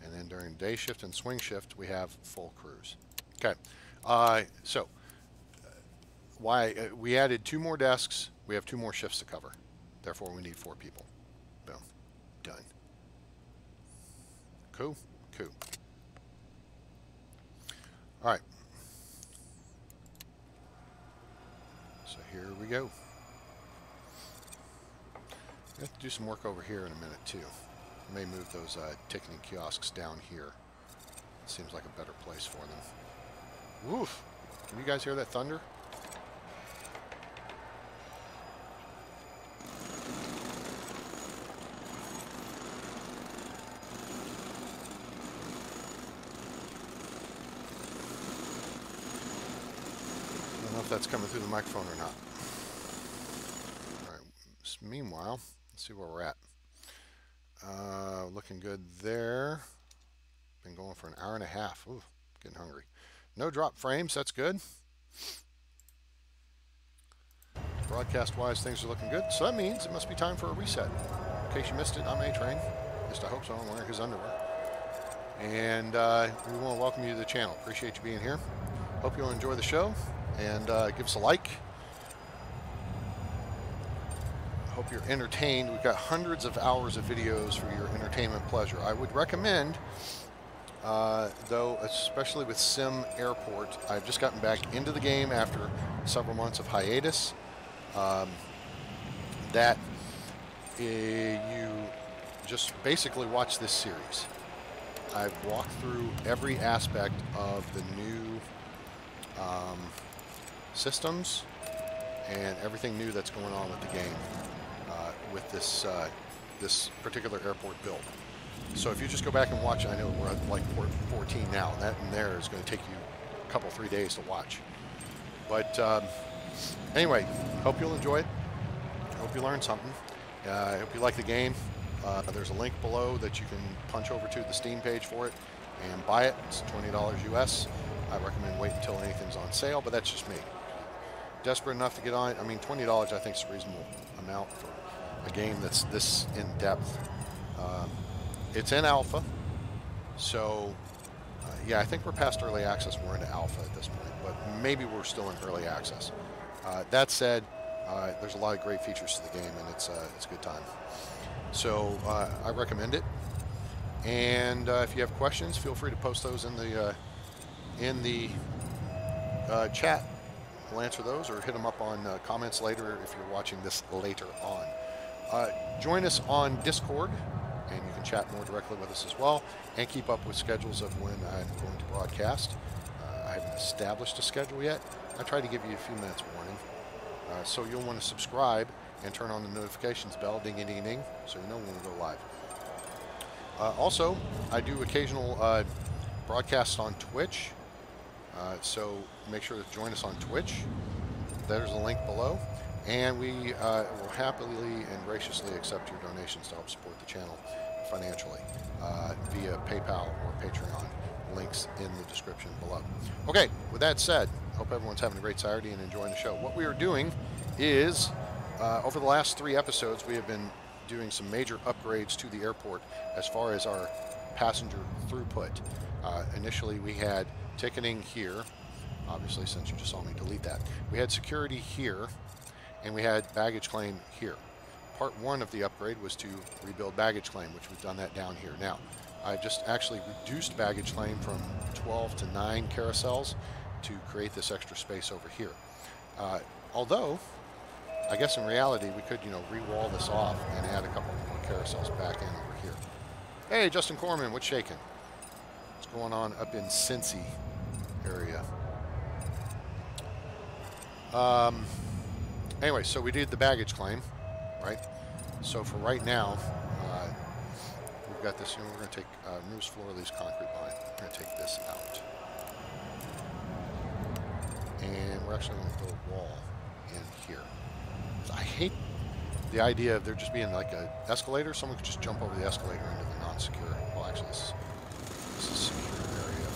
And then during day shift and swing shift, we have full crews. Okay. So why we added 2 more desks. We have 2 more shifts to cover. Therefore, we need 4 people. Boom. Done. Cool. Cool. All right. So here we go. We have to do some work over here in a minute, too. I may move those ticketing kiosks down here. It seems like a better place for them. Woof! Can you guys hear that thunder? I don't know if that's coming through the microphone or not. All right. Meanwhile, let's see where we're at. Looking good there. Been going for an hour and a half. Ooh, getting hungry. No drop frames, that's good. Broadcast-wise, things are looking good. So that means it must be time for a reset. In case you missed it, I'm A-Train. At least I hope so. I'm wearing his underwear. And we want to welcome you to the channel. Appreciate you being here. Hope you'll enjoy the show. And give us a like. Hope you're entertained. We've got hundreds of hours of videos for your entertainment pleasure. I would recommend, though, especially with SimAirport, I've just gotten back into the game after several months of hiatus, that you just basically watch this series. I've walked through every aspect of the new systems and everything new that's going on with the game. With this this particular airport build. So if you just go back and watch, I know we're at like port 14 now. That in there is going to take you a couple, 3 days to watch. But anyway, hope you'll enjoy it. Hope you learned something. I hope you like the game. There's a link below that you can punch over to the Steam page for it and buy it. It's $20 US. I recommend wait until anything's on sale, but that's just me. Desperate enough to get on it, I mean, $20 I think is a reasonable amount for a game that's this in depth. It's in alpha, so yeah, I think we're past early access. We're into alpha at this point, but maybe we're still in early access. That said, there's a lot of great features to the game, and it's a good time. So I recommend it. And if you have questions, feel free to post those in the chat. We'll answer those, or hit them up on comments later if you're watching this later on. Join us on Discord, and you can chat more directly with us as well, and keep up with schedules of when I'm going to broadcast. I haven't established a schedule yet. I try to give you a few minutes warning. So you'll want to subscribe and turn on the notifications bell, ding, ding, ding, ding, so you know when we go live. Also, I do occasional broadcasts on Twitch, so make sure to join us on Twitch. There's a link below, and we will happily and graciously accept your donations to help support the channel financially via PayPal or Patreon. Links in the description below. Okay, with that said, hope everyone's having a great Saturday and enjoying the show. What we are doing is, over the last 3 episodes, we have been doing some major upgrades to the airport as far as our passenger throughput. Initially, we had ticketing here. Obviously, since you just saw me delete that. We had security here, and we had baggage claim here. Part 1 of the upgrade was to rebuild baggage claim, which we've done that down here. Now, I've just actually reduced baggage claim from 12 to 9 carousels to create this extra space over here. Although, I guess in reality, we could, re-wall this off and add a couple more carousels back in over here. Hey, Justin Corman, what's shaking? What's going on up in Cincy area? Anyway, so we did the baggage claim, right? So for right now, we've got this, we're going to take newest floor of these concrete line. We're going to take this out. And we're actually going to build a wall in here. I hate the idea of there just being like an escalator. Someone could just jump over the escalator into the non-secure. Well, actually, this is a secure area.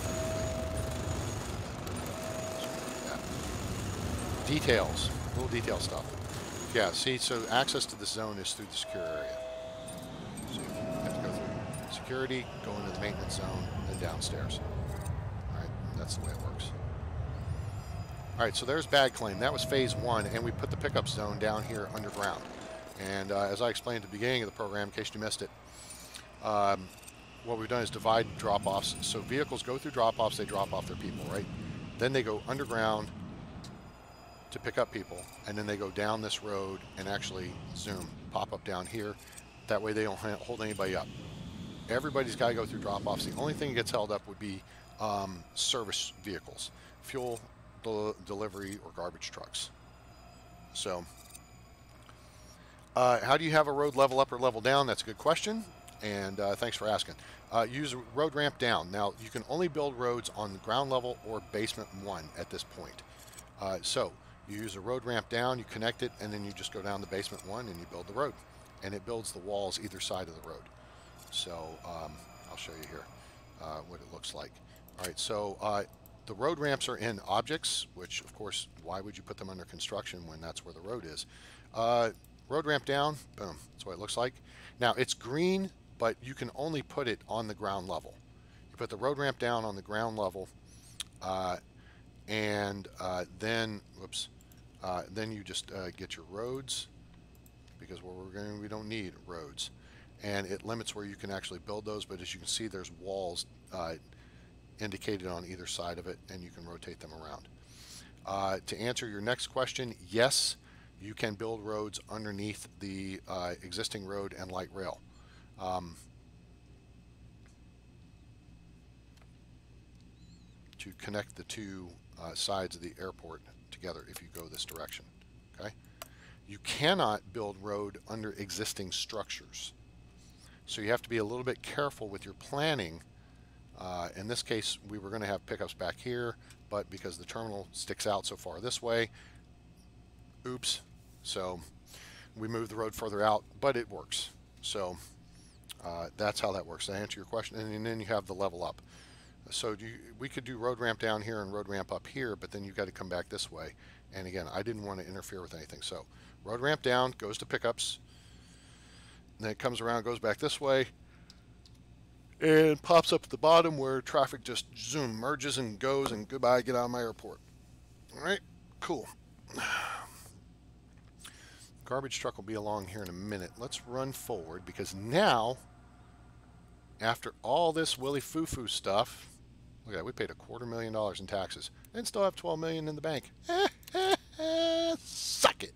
Details, little detail stuff. Yeah, see, so access to this zone is through the secure area. So you have to go through security, go into the maintenance zone, then downstairs. All right, that's the way it works. All right, so there's bag claim. That was phase 1, and we put the pickup zone down here underground. And as I explained at the beginning of the program, in case you missed it, what we've done is divide drop-offs. So vehicles go through drop-offs, they drop off their people, right? Then they go underground to pick up people, and then they go down this road and actually zoom, pop up down here. That way they don't hold anybody up. Everybody's got to go through drop-offs. The only thing that gets held up would be service vehicles, fuel, delivery, or garbage trucks. So how do you have a road level up or level down? That's a good question, and thanks for asking. Use a road ramp down. Now, you can only build roads on the ground level or basement 1 at this point. So you use a road ramp down, you connect it, and then you just go down to basement 1 and you build the road. And it builds the walls either side of the road. So I'll show you here what it looks like. All right, so the road ramps are in objects, which, of course, why would you put them under construction when that's where the road is? Road ramp down, boom, that's what it looks like. Now, it's green, but you can only put it on the ground level. You put the road ramp down on the ground level, and then, whoops, then you just get your roads, because we don't need roads. And it limits where you can actually build those, but as you can see, there's walls indicated on either side of it, and you can rotate them around. To answer your next question, yes, you can build roads underneath the existing road and light rail. To connect the two sides of the airport together if you go this direction. Okay? You cannot build road under existing structures. So you have to be a little bit careful with your planning. In this case, we were going to have pickups back here, but because the terminal sticks out so far this way, oops, so we moved the road further out, but it works. So that's how that works. To answer your question, and then you have the level up. So we could do road ramp down here and road ramp up here, but then you've got to come back this way. And again, I didn't want to interfere with anything. So road ramp down, goes to pickups, then it comes around, goes back this way, and pops up at the bottom where traffic just zoom, merges and goes, and goodbye, get out of my airport. All right, cool. Garbage truck will be along here in a minute. Let's run forward because now, after all this willy foo-foo stuff, look at that, we paid $250,000 in taxes and still have $12 million in the bank. Suck it.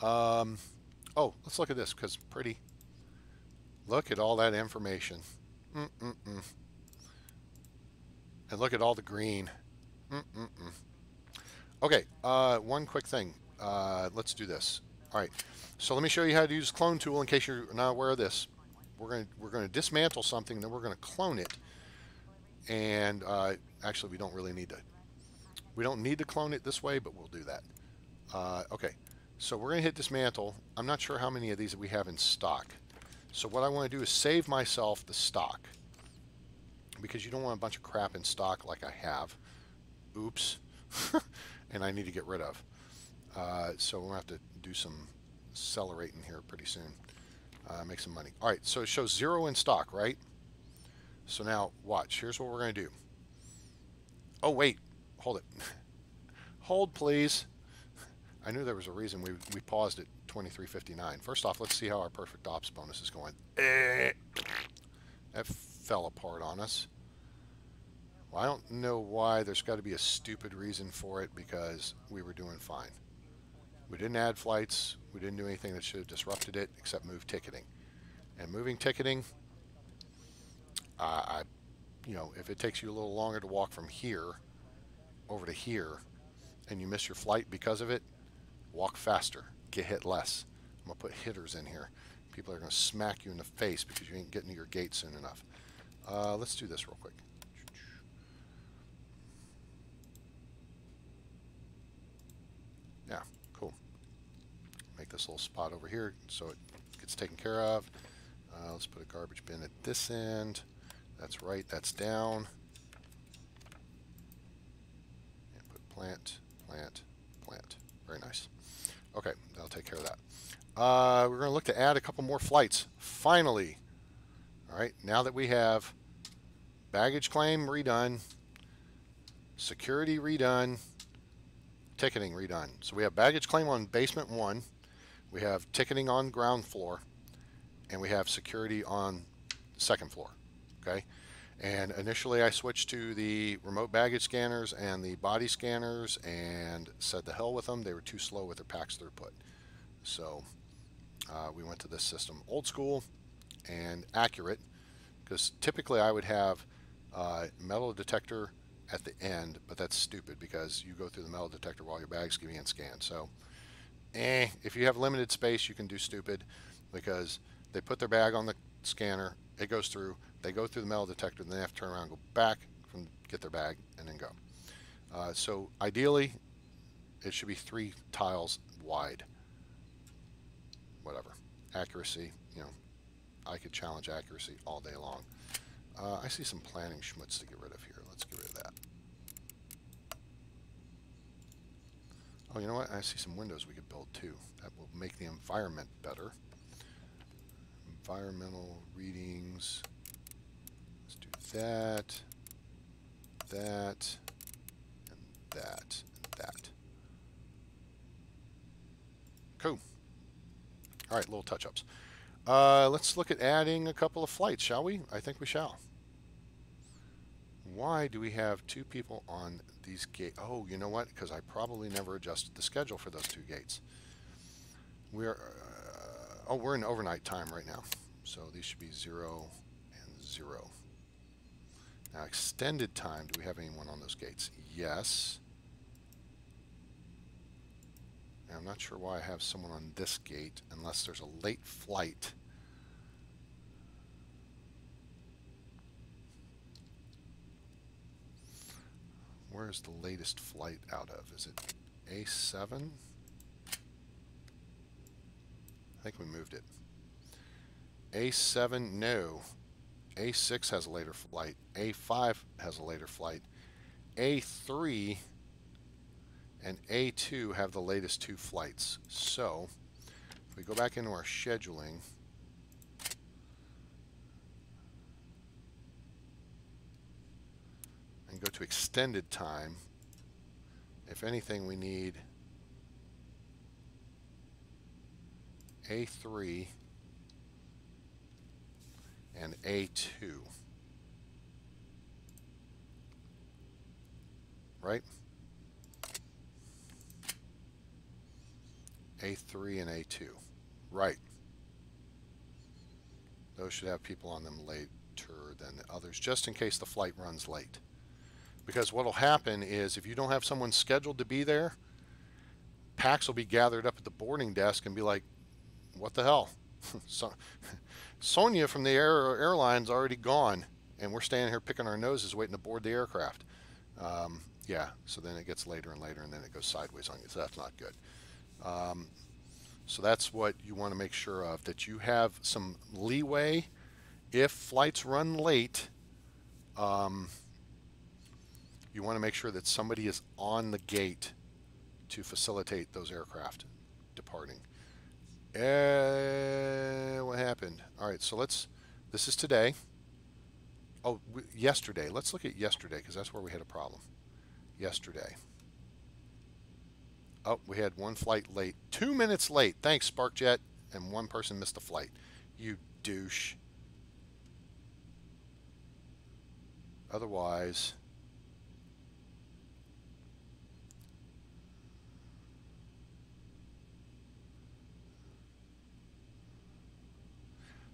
Oh, let's look at this because pretty. Look at all that information. And look at all the green. Okay, one quick thing. Let's do this. All right, so let me show you how to use clone tool in case you're not aware of this. We're going to dismantle something, then we're going to clone it. And actually, we don't need to clone it this way, but we'll do that. Okay, so we're going to hit dismantle. I'm not sure how many of these we have in stock. So what I want to do is save myself the stock because you don't want a bunch of crap in stock like I have. Oops. And I need to get rid of. So we'll have to do some accelerating here pretty soon. Make some money. All right, so it shows 0 in stock, right? So now watch. Here's what we're going to do. Oh, wait. Hold it. Hold, please. I knew there was a reason we paused at 23:59. First off, let's see how our perfect ops bonus is going. That fell apart on us. Well, I don't know why. There's got to be a stupid reason for it because we were doing fine. We didn't add flights. We didn't do anything that should have disrupted it except move ticketing. And moving ticketing, you know, if it takes you a little longer to walk from here over to here and you miss your flight because of it, walk faster, get hit less. I'm going to put hitters in here. People are going to smack you in the face because you ain't getting to your gate soon enough. Let's do this real quick. Yeah, cool. Make this little spot over here so it gets taken care of. Let's put a garbage bin at this end. That's right, that's down. And put plant, plant, plant. Very nice. Okay, that'll take care of that. We're going to look to add a couple more flights. Finally. All right, now that we have baggage claim redone, security redone, ticketing redone. So we have baggage claim on basement 1, we have ticketing on ground floor, and we have security on second floor. Okay, and initially I switched to the remote baggage scanners and the body scanners and said the hell with them. They were too slow with their PAX throughput. So we went to this system, old school and accurate, because typically I would have metal detector at the end, but that's stupid because you go through the metal detector while your bag's being scanned. So if you have limited space, you can do stupid because they put their bag on the scanner, it goes through, they go through the metal detector, then they have to turn around and go back, get their bag, and then go. So ideally, it should be 3 tiles wide. Whatever. Accuracy, you know, I could challenge accuracy all day long. I see some planning schmutz to get rid of here. Let's get rid of that. Oh, you know what? I see some windows we could build too. That will make the environment better. Environmental readings. Let's do that, that, and that, and that. Cool. All right, little touch-ups. Let's look at adding a couple of flights, shall we? I think we shall. Why do we have 2 people on these gates? Oh, you know what? Because I probably never adjusted the schedule for those 2 gates. We're we're in overnight time right now, so these should be 0 and 0. Now, extended time. Do we have anyone on those gates? Yes. And I'm not sure why I have someone on this gate unless there's a late flight. Where is the latest flight out of? Is it A7? I think we moved it. A7, no. A6 has a later flight. A5 has a later flight. A3 and A2 have the latest 2 flights. So if we go back into our scheduling, and go to extended time, if anything, we need A3 and A2, right? A3 and A2, right. Those should have people on them later than the others, just in case the flight runs late. Because what will happen is if you don't have someone scheduled to be there, packs will be gathered up at the boarding desk and be like, what the hell? So, Sonia from the airline's already gone, and we're standing here picking our noses waiting to board the aircraft. Yeah, so then it gets later and later, and then it goes sideways on you, so that's not good. So that's what you want to make sure of, that you have some leeway if flights run late. You want to make sure that somebody is on the gate to facilitate those aircraft departing. What happened? All right, so this is today. Oh, yesterday. Let's look at yesterday because that's where we had a problem. Yesterday. Oh, we had one flight late. 2 minutes late. Thanks, SparkJet. And one person missed the flight. You douche. Otherwise,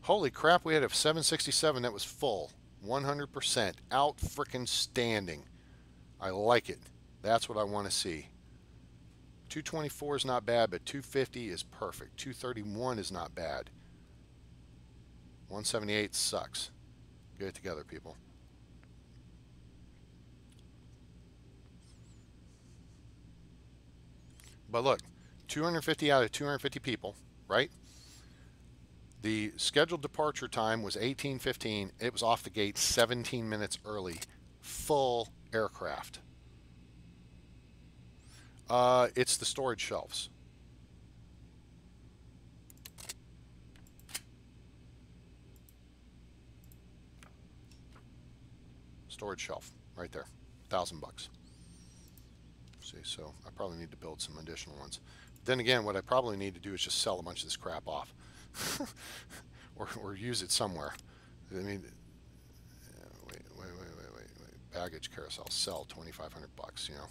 holy crap, we had a 767 that was full. 100%. Out frickin' standing. I like it. That's what I want to see. 224 is not bad, but 250 is perfect. 231 is not bad. 178 sucks. Get it together, people. But look, 250 out of 250 people, right? The scheduled departure time was 18:15. It was off the gate 17 minutes early. Full aircraft. It's the storage shelves. Storage shelf, right there. $1,000. See, so I probably need to build some additional ones. Then again, what I probably need to do is just sell a bunch of this crap off. or use it somewhere. I mean, wait. Baggage carousel, sell $2,500, you know.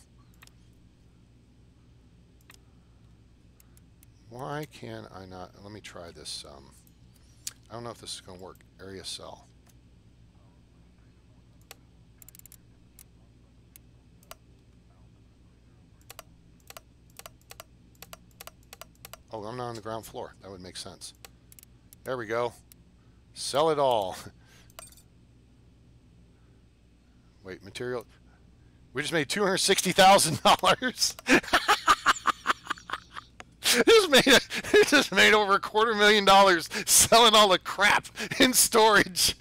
Why can I not? Let me try this. I don't know if this is going to work. Area sell. Oh, I'm not on the ground floor. That would make sense. There we go. Sell it all. Wait, material. We just made $260,000. It just made over $250,000 selling all the crap in storage.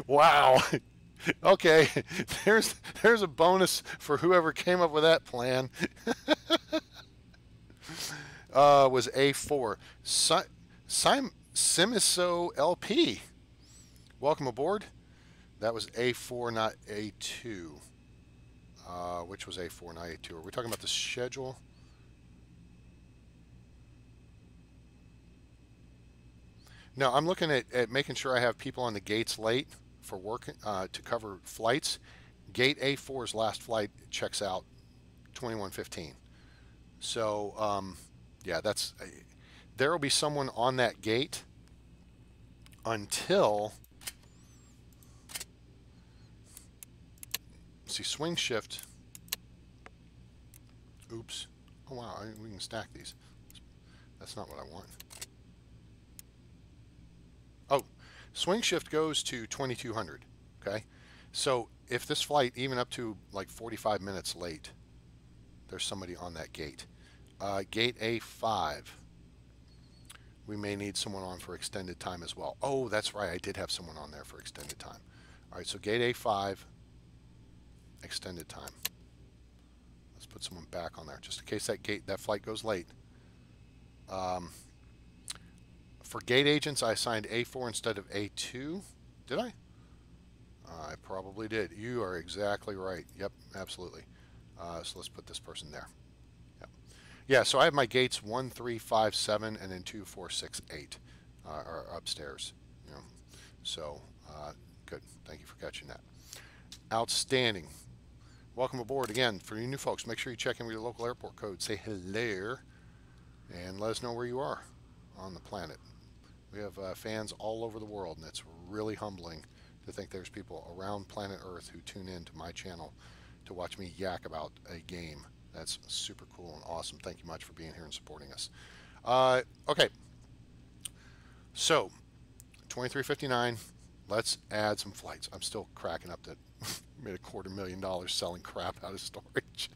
Wow. Okay, there's a bonus for whoever came up with that plan. Was A4. Simiso LP. Welcome aboard. That was A4, not A2. Which was A4, not A2. Are we talking about the schedule? No, I'm looking at making sure I have people on the gates late for work to cover flights. Gate A4's last flight checks out 21:15. So, yeah, there will be someone on that gate until, see, swing shift. Oops. Oh, wow, we can stack these. That's not what I want. Oh, swing shift goes to 2200, okay? So if this flight, even up to like 45 minutes late, there's somebody on that gate. Gate A5. we may need someone on for extended time as well. Oh, that's right. I did have someone on there for extended time. All right, so gate A5, extended time. Let's put someone back on there just in case that flight goes late. For gate agents, I assigned A4 instead of A2. Did I? I probably did. You are exactly right. Yep, absolutely. So let's put this person there. Yep. Yeah, so I have my gates 1, 3, 5, 7, and then 2, 4, 6, 8 are upstairs. You know, so good. Thank you for catching that. Outstanding. Welcome aboard again. For you new folks, make sure you check in with your local airport code. Say hello, and let us know where you are on the planet. We have fans all over the world, and it's really humbling to think there's people around planet Earth who tune in to my channel to watch me yak about a game. That's super cool and awesome. Thank you much for being here and supporting us. Okay, so 2359. Let's add some flights. I'm still cracking up that made $250,000 selling crap out of storage.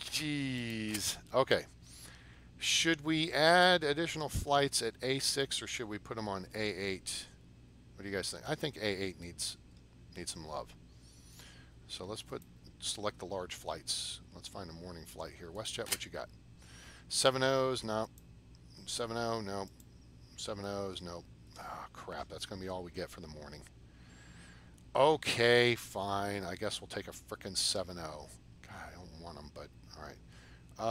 Jeez. Okay. Should we add additional flights at A6 or should we put them on A8? What do you guys think? I think A8 needs some love. So let's select the large flights. Let's find a morning flight here. WestJet, what you got? 7-0s, no. 7-0, no. 7-0s, no. Oh, crap, that's going to be all we get for the morning. Okay, fine. I guess we'll take a frickin' 7-0. God, I don't want them, but all right.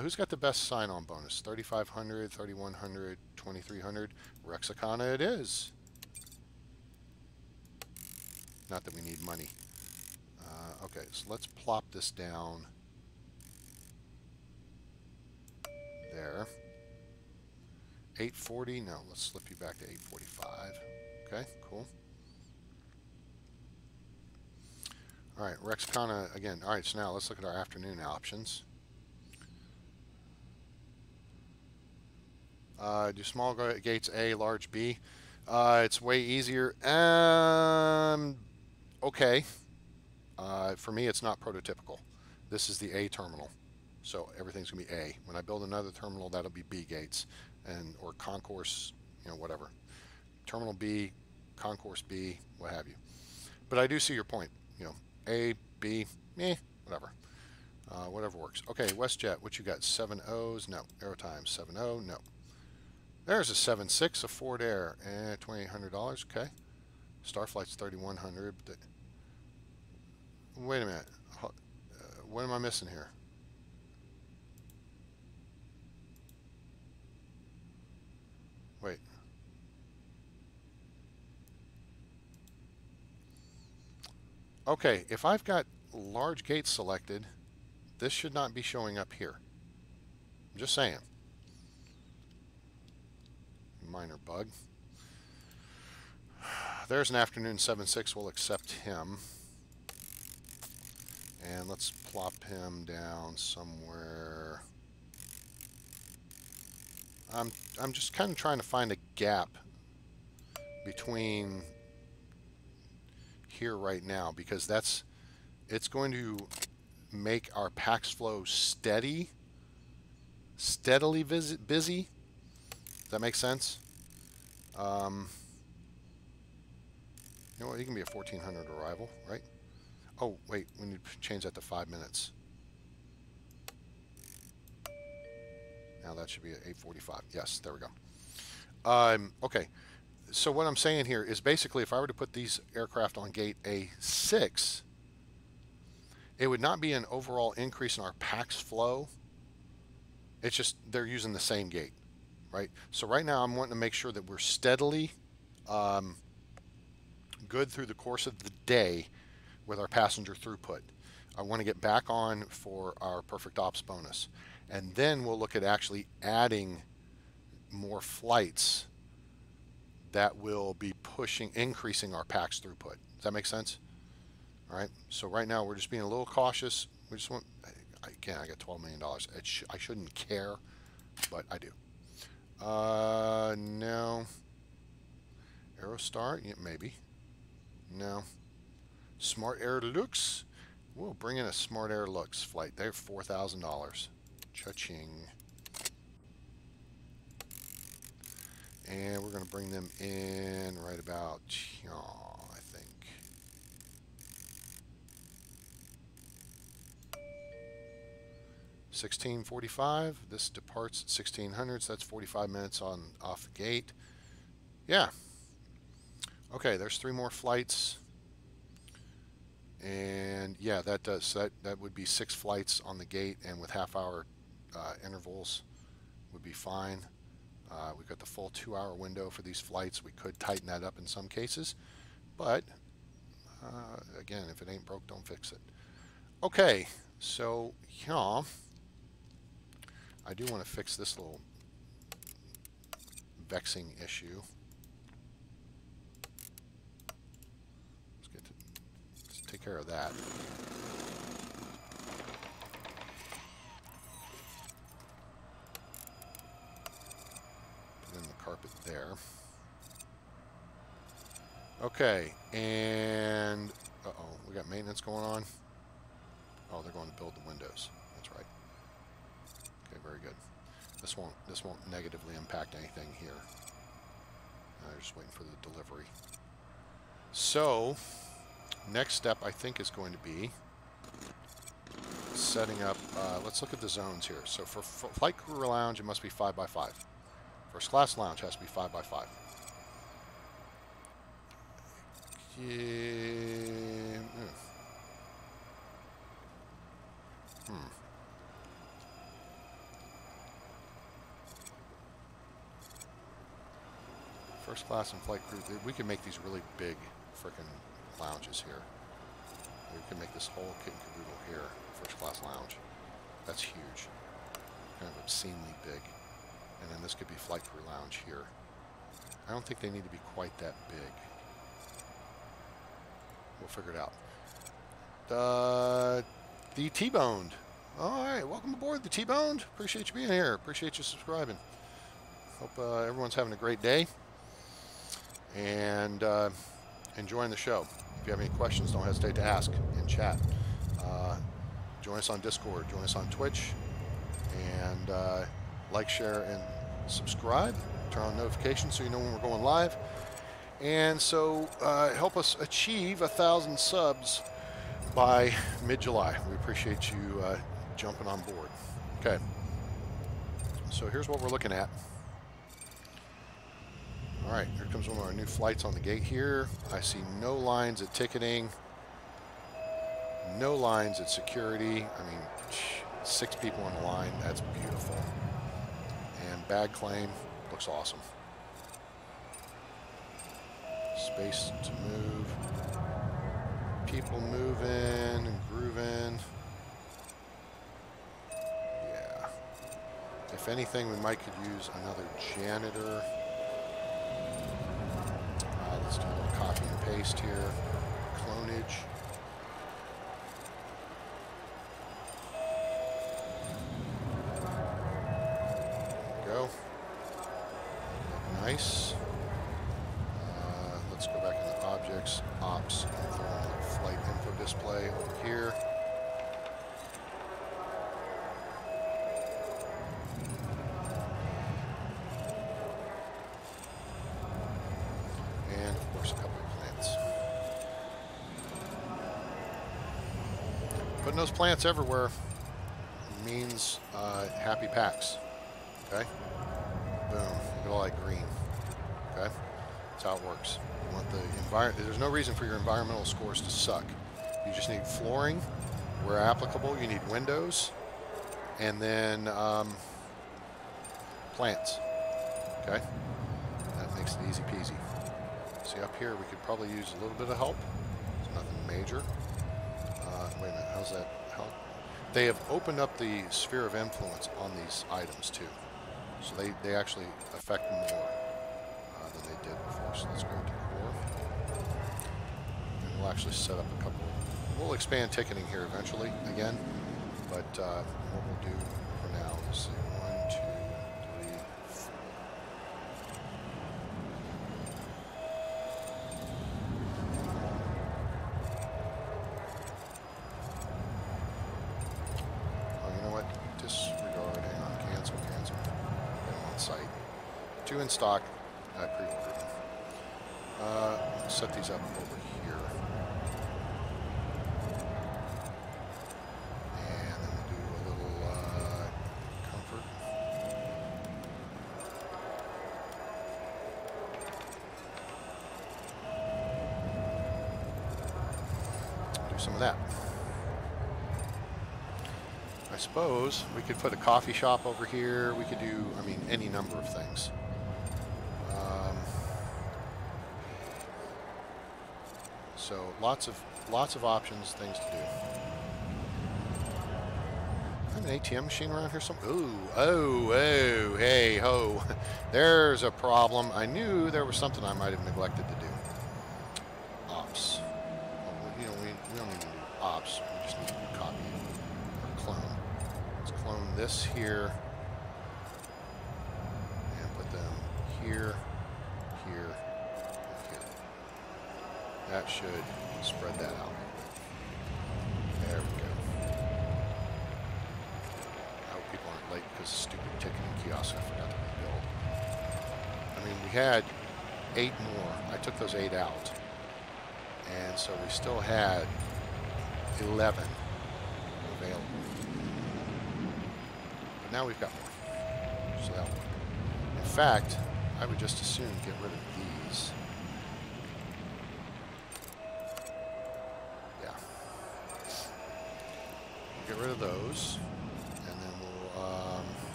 Who's got the best sign-on bonus? 3,500, 3,100, 2,300. Rexicana it is. Not that we need money. Okay, so let's plop this down there. 840. No, let's slip you back to 845. Okay, cool. All right, Rexicana again. All right, so now let's look at our afternoon options. Do small gates A, large B. It's way easier. Okay. For me, it's not prototypical. This is the A terminal, so everything's gonna be A. When I build another terminal, that'll be B gates or concourse, whatever. Terminal B, concourse B, what have you. But I do see your point. A, B, whatever. Whatever works. Okay, WestJet, what you got? 7-0s? No. Aerotime, 7-0? No. There's a 7-6, a Ford Air, and $2,800. Okay. Starflight's 3,100. Wait a minute. What am I missing here? Wait. Okay, if I've got large gates selected, this should not be showing up here. I'm just saying. Minor bug. There's an afternoon 7-6. We'll accept him. And let's plop him down somewhere. I'm just kind of trying to find a gap between here right now, because it's going to make our PAX flow steadily busy. Does that make sense? You know what? You can be a 1400 arrival, right? Oh, wait, we need to change that to 5 minutes. Now that should be at 8:45. Yes, there we go. Okay, so what I'm saying here is basically if I were to put these aircraft on gate A6, it would not be an overall increase in our PAX flow. It's just they're using the same gate, right? So right now I'm wanting to make sure that we're steadily good through the course of the day with our passenger throughput. I want to get back on for our perfect ops bonus. And then we'll look at actually adding more flights that will be increasing our PAX throughput. Does that make sense? All right. So right now we're just being a little cautious. We just want, again, I got $12 million. I shouldn't care, but I do. No. Aerostar? Yeah, maybe. No. Smart Air Lux? We'll bring in a Smart Air Lux flight. They're $4,000. Cha-ching. And we're going to bring them in right about, I think, 16:45. This departs at 1600, so that's 45 minutes off the gate. Yeah. Okay, there's 3 more flights. And yeah, that does. So that would be 6 flights on the gate, and with half-hour intervals would be fine. We've got the full 2-hour window for these flights. We could tighten that up in some cases, but again, if it ain't broke, don't fix it. Okay, so yeah, I do want to fix this little vexing issue. Let's take care of that. Put in the carpet there. Okay, and uh-oh, we got maintenance going on. Oh, they're going to build the windows. That's right. Okay, very good. This won't negatively impact anything here. Just waiting for the delivery. So, next step I think is going to be setting up. Let's look at the zones here. So for flight crew lounge, it must be 5x5. First class lounge has to be 5x5. Yeah. First class and flight crew, we can make these really big frickin' lounges here. We can make this whole kit and caboodle here, first class lounge. That's huge. Kind of obscenely big. And then this could be flight crew lounge here. I don't think they need to be quite that big. We'll figure it out. The T-Boned. All right, welcome aboard, the T-Boned. Appreciate you being here. Appreciate you subscribing. Hope everyone's having a great day and enjoying the show. If you have any questions, don't hesitate to ask in chat. Join us on Discord, join us on Twitch, and like, share, and subscribe. Turn on notifications so you know when we're going live. And so help us achieve 1,000 subs by mid-July. We appreciate you jumping on board. Okay, so here's what we're looking at. All right, here comes one of our new flights on the gate here. I see no lines at ticketing, no lines at security. I mean, 6 people on the line, that's beautiful. And bag claim, looks awesome. Space to move. People moving and grooving. Yeah. If anything, we might could use another janitor. Let's do a little copy and paste here. Clonage. There we go. Nice. Let's go back into objects, ops, and throw in a flight info display over here. And of course a couple of plants. Putting those plants everywhere means happy packs. Okay? Boom. Look at all that green. Okay? That's how it works. You want the environment. There's no reason for your environmental scores to suck. You just need flooring where applicable. You need windows, and then plants. Okay, that makes it easy peasy. See up here, we could probably use a little bit of help. It's nothing major. Wait a minute, how's that help? They have opened up the sphere of influence on these items too, so they actually affect more than they did before. So let's go to core. And we'll actually set up a couple. We'll expand ticketing here eventually again, but what we'll do for now is see 1, 2, 3, 4. Oh, you know what? Disregard. Hang on. Cancel. Cancel. Get them on site. 2 in stock. I pre-ordered them. Set these up over here. And then we'll do a little comfort. Do some of that. I suppose we could put a coffee shop over here. We could do, I mean, any number of things. So lots of options, things to do. I have an ATM machine around here somewhere. Ooh, oh, hey, ho. There's a problem. I knew there was something I might have neglected to do. Ops. Well, you know, we don't need to do ops. We just need to do copy or clone. Let's clone this here and put them here, here, and here. That should spread that out. There we go. I hope people aren't late because of stupid ticketing kiosk I forgot to rebuild. I mean, we had 8 more. I took those 8 out. And so we still had 11 available. But now we've got more. So that'll work. In fact, I would just as soon get rid of these. Yeah. Get rid of those. And then we'll,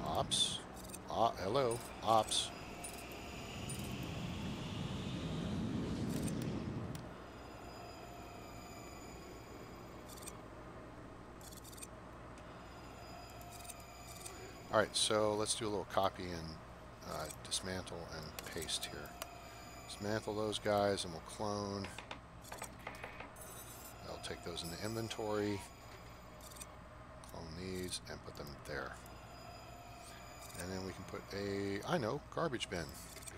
ops. Hello, ops. All right, so let's do a little copy and dismantle and paste here. Dismantle those guys and we'll clone. I'll take those into inventory, clone these and put them there. And then we can put a, I know, garbage bin,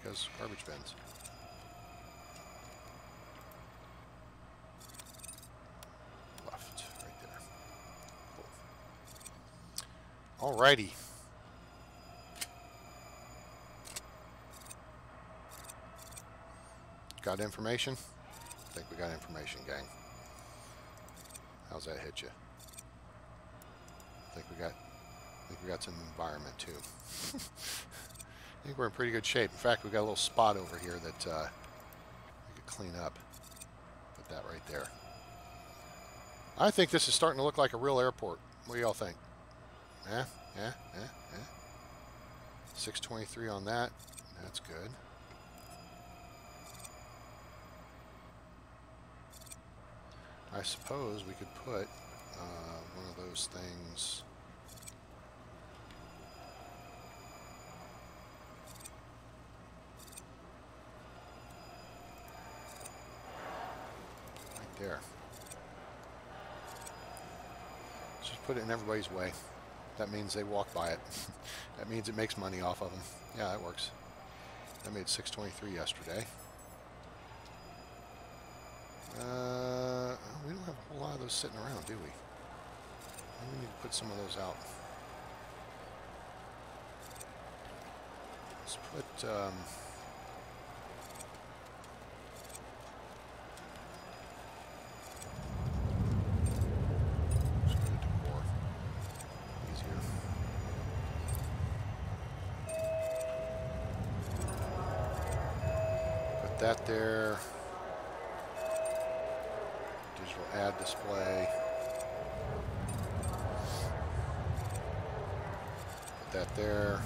because garbage bins. Left, right there. Cool. Alrighty. Got information? I think we got information, gang. How's that hit you? I think we got some environment too. I think we're in pretty good shape. In fact, we got a little spot over here that we could clean up. Put that right there. I think this is starting to look like a real airport. What do y'all think? Yeah. 623 on that. That's good. I suppose we could put one of those things right there. Just put it in everybody's way. That means they walk by it. That means it makes money off of them. Yeah, that works. I made 623 yesterday. We don't have a whole lot of those sitting around, do we? Maybe we need to put some of those out. Let's put, let's go to decor. Easier. Put that there. Digital ad display. Put that there.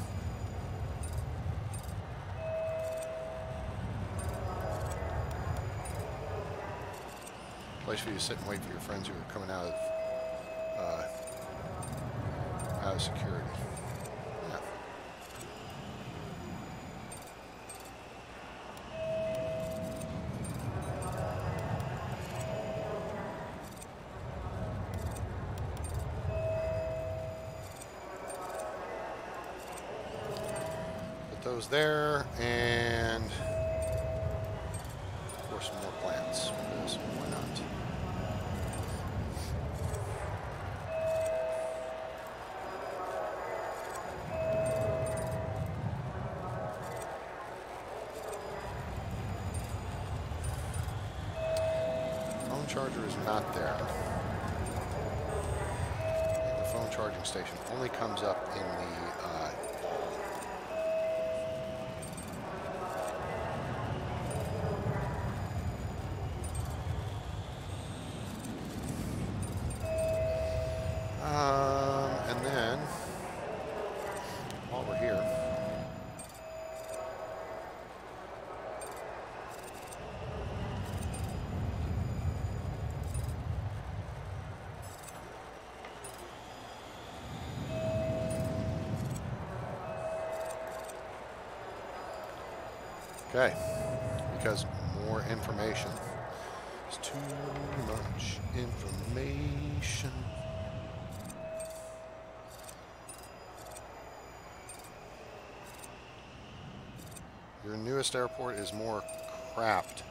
Place for you to sit and wait for your friends who are coming out of security. Yeah. Those there, and of course some more plants, because why not? charger is not there. The phone charging station only comes up in the and then while we're here, okay, because more information. It's too much information. Your newest airport is more crapped,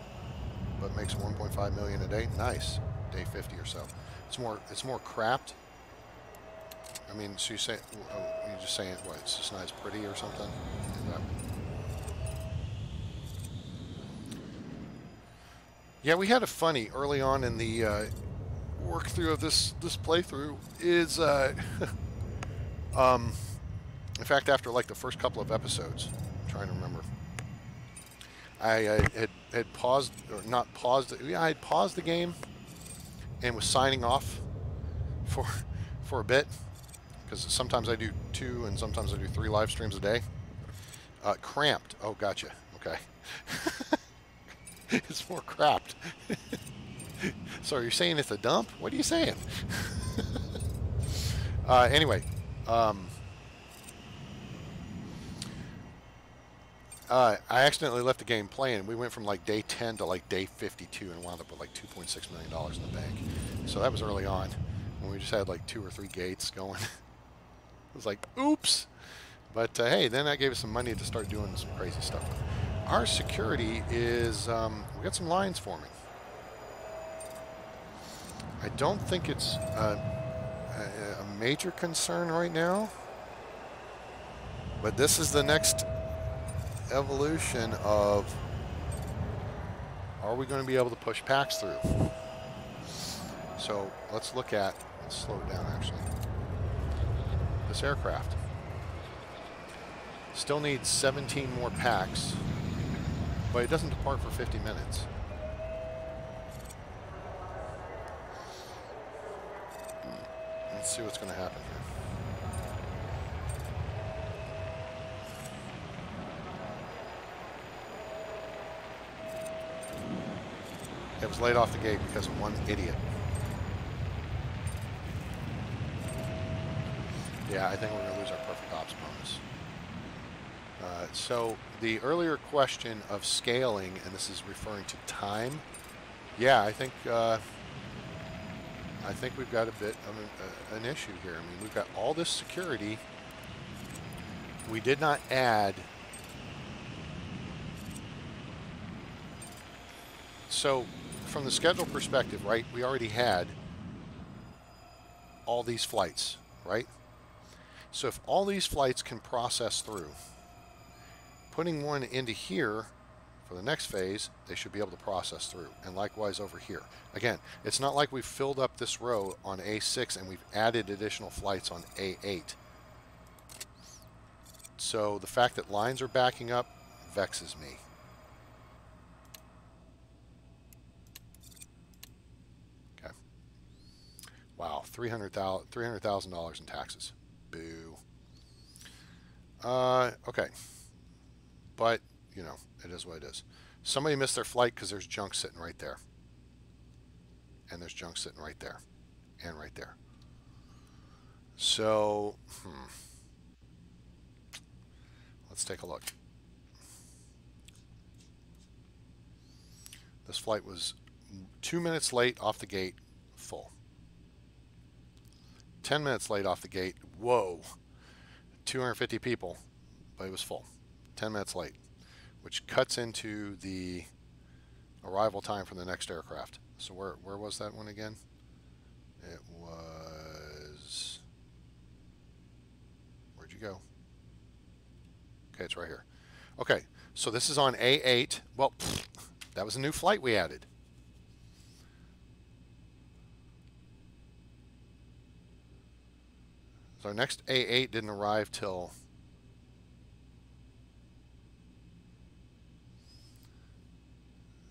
but makes 1.5 million a day. Nice, day 50 or so. It's more crapped. I mean, so you say, oh, you're just saying what? It's just not as pretty or something. Is that... Yeah, we had a funny early on in the work through of this playthrough. Is in fact, after like the first couple of episodes, I'm trying to remember. I had paused, or not paused. Yeah, I had paused the game and was signing off for a bit, because sometimes I do 2 and sometimes I do 3 live streams a day. Cramped. Oh, gotcha. Okay. It's more crapped. So are you saying it's a dump? What are you saying? Anyway. I accidentally left the game playing. We went from like day 10 to like day 52 and wound up with like $2.6 million in the bank. So that was early on when we just had like 2 or 3 gates going. It was like, oops. But hey, then that gave us some money to start doing some crazy stuff with. Our security is, we got some lines forming. I don't think it's a major concern right now. But this is the next evolution of, are we going to be able to push packs through? So let's look at, let's slow it down actually. This aircraft still needs 17 more packs, but it doesn't depart for 50 minutes. Let's see what's going to happen here. It was laid off the gate because of one idiot. Yeah, I think we're going to lose our perfect ops bonus. So the earlier question of scaling, and this is referring to time. Yeah, I think we've got a bit of an issue here. I mean, we've got all this security. We did not add. So from the schedule perspective, right, we already had all these flights, right? So if all these flights can process through, putting one into here for the next phase, they should be able to process through. And likewise over here. Again, it's not like we've filled up this row on A6 and we've added additional flights on A8. So the fact that lines are backing up vexes me. Okay. Wow, $300,000 in taxes. Boo. Okay. But, you know, it is what it is. Somebody missed their flight because there's junk sitting right there. And there's junk sitting right there. And right there. So, let's take a look. This flight was 2 minutes late off the gate, full. 10 minutes late off the gate, whoa. 250 people, but it was full. 10 minutes late, which cuts into the arrival time for the next aircraft. So where was that one again? It was, where'd you go? Okay, it's right here. Okay, so this is on A8. Well, that was a new flight we added. So our next A8 didn't arrive till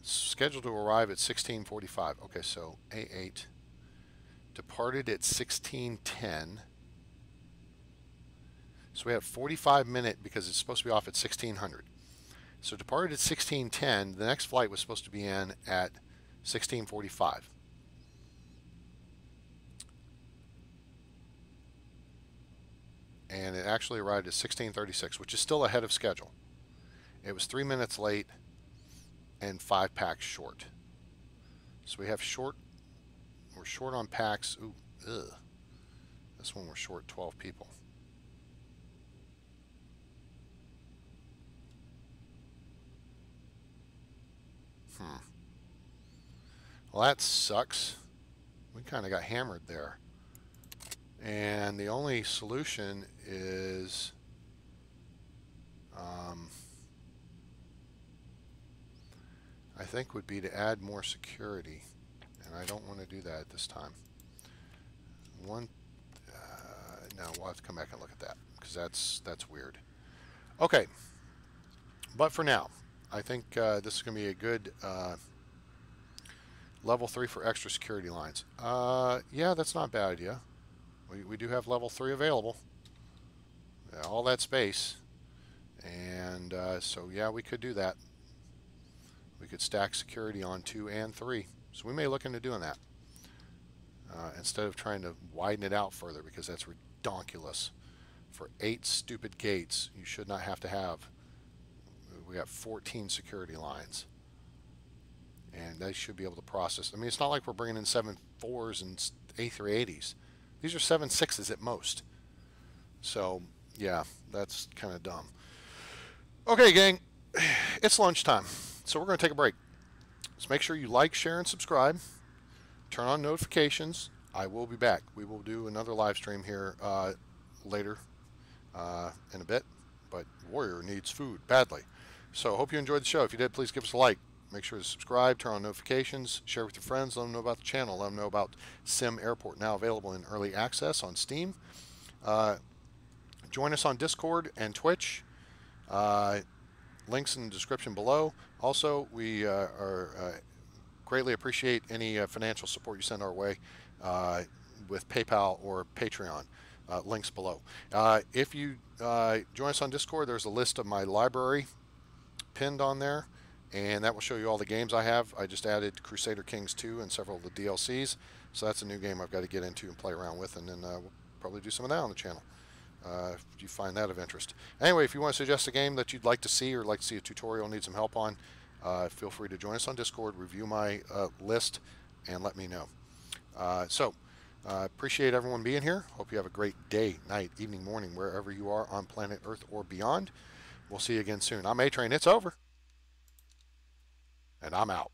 scheduled to arrive at 16:45. Okay, so A8 departed at 16:10. So we have 45-minute because it's supposed to be off at 1600. So departed at 16:10. The next flight was supposed to be in at 16:45. And it actually arrived at 16:36, which is still ahead of schedule. It was 3 minutes late and 5 packs short. So we have we're short on packs. Ooh, ugh. This one we're short 12 people. Well, that sucks. We kind of got hammered there. And the only solution is I think would be to add more security. And I don't want to do that at this time. No, we'll have to come back and look at that because that's weird. Okay, but for now, I think this is going to be a good level 3 for extra security lines. Yeah, that's not a bad idea. We do have level 3 available. All that space, and so yeah, we could do that. We could stack security on 2 and 3. So we may look into doing that. Instead of trying to widen it out further because that's redonkulous. For 8 stupid gates, you should not have to have. We got 14 security lines. And they should be able to process. I mean, it's not like we're bringing in 7 4s and A380s. These are 7 6s at most. So, yeah, that's kind of dumb. Okay, gang, it's lunchtime. So we're going to take a break. So make sure you like, share, and subscribe. Turn on notifications. I will be back. We will do another live stream here later in a bit. But Warrior needs food badly. So hope you enjoyed the show. If you did, please give us a like. Make sure to subscribe, turn on notifications, share with your friends, let them know about the channel, let them know about SimAirport, now available in early access on Steam. Join us on Discord and Twitch. Links in the description below. Also, we greatly appreciate any financial support you send our way with PayPal or Patreon. Links below. If you join us on Discord, there's a list of my library pinned on there, and that will show you all the games I have. I just added Crusader Kings 2 and several of the DLCs, so that's a new game I've got to get into and play around with, and then we'll probably do some of that on the channel. If you find that of interest. Anyway, if you want to suggest a game that you'd like to see or like to see a tutorial, need some help on, feel free to join us on Discord, review my list, and let me know. Appreciate everyone being here. Hope you have a great day, night, evening, morning, wherever you are on planet Earth or beyond. We'll see you again soon. I'm A-Train. It's over. And I'm out.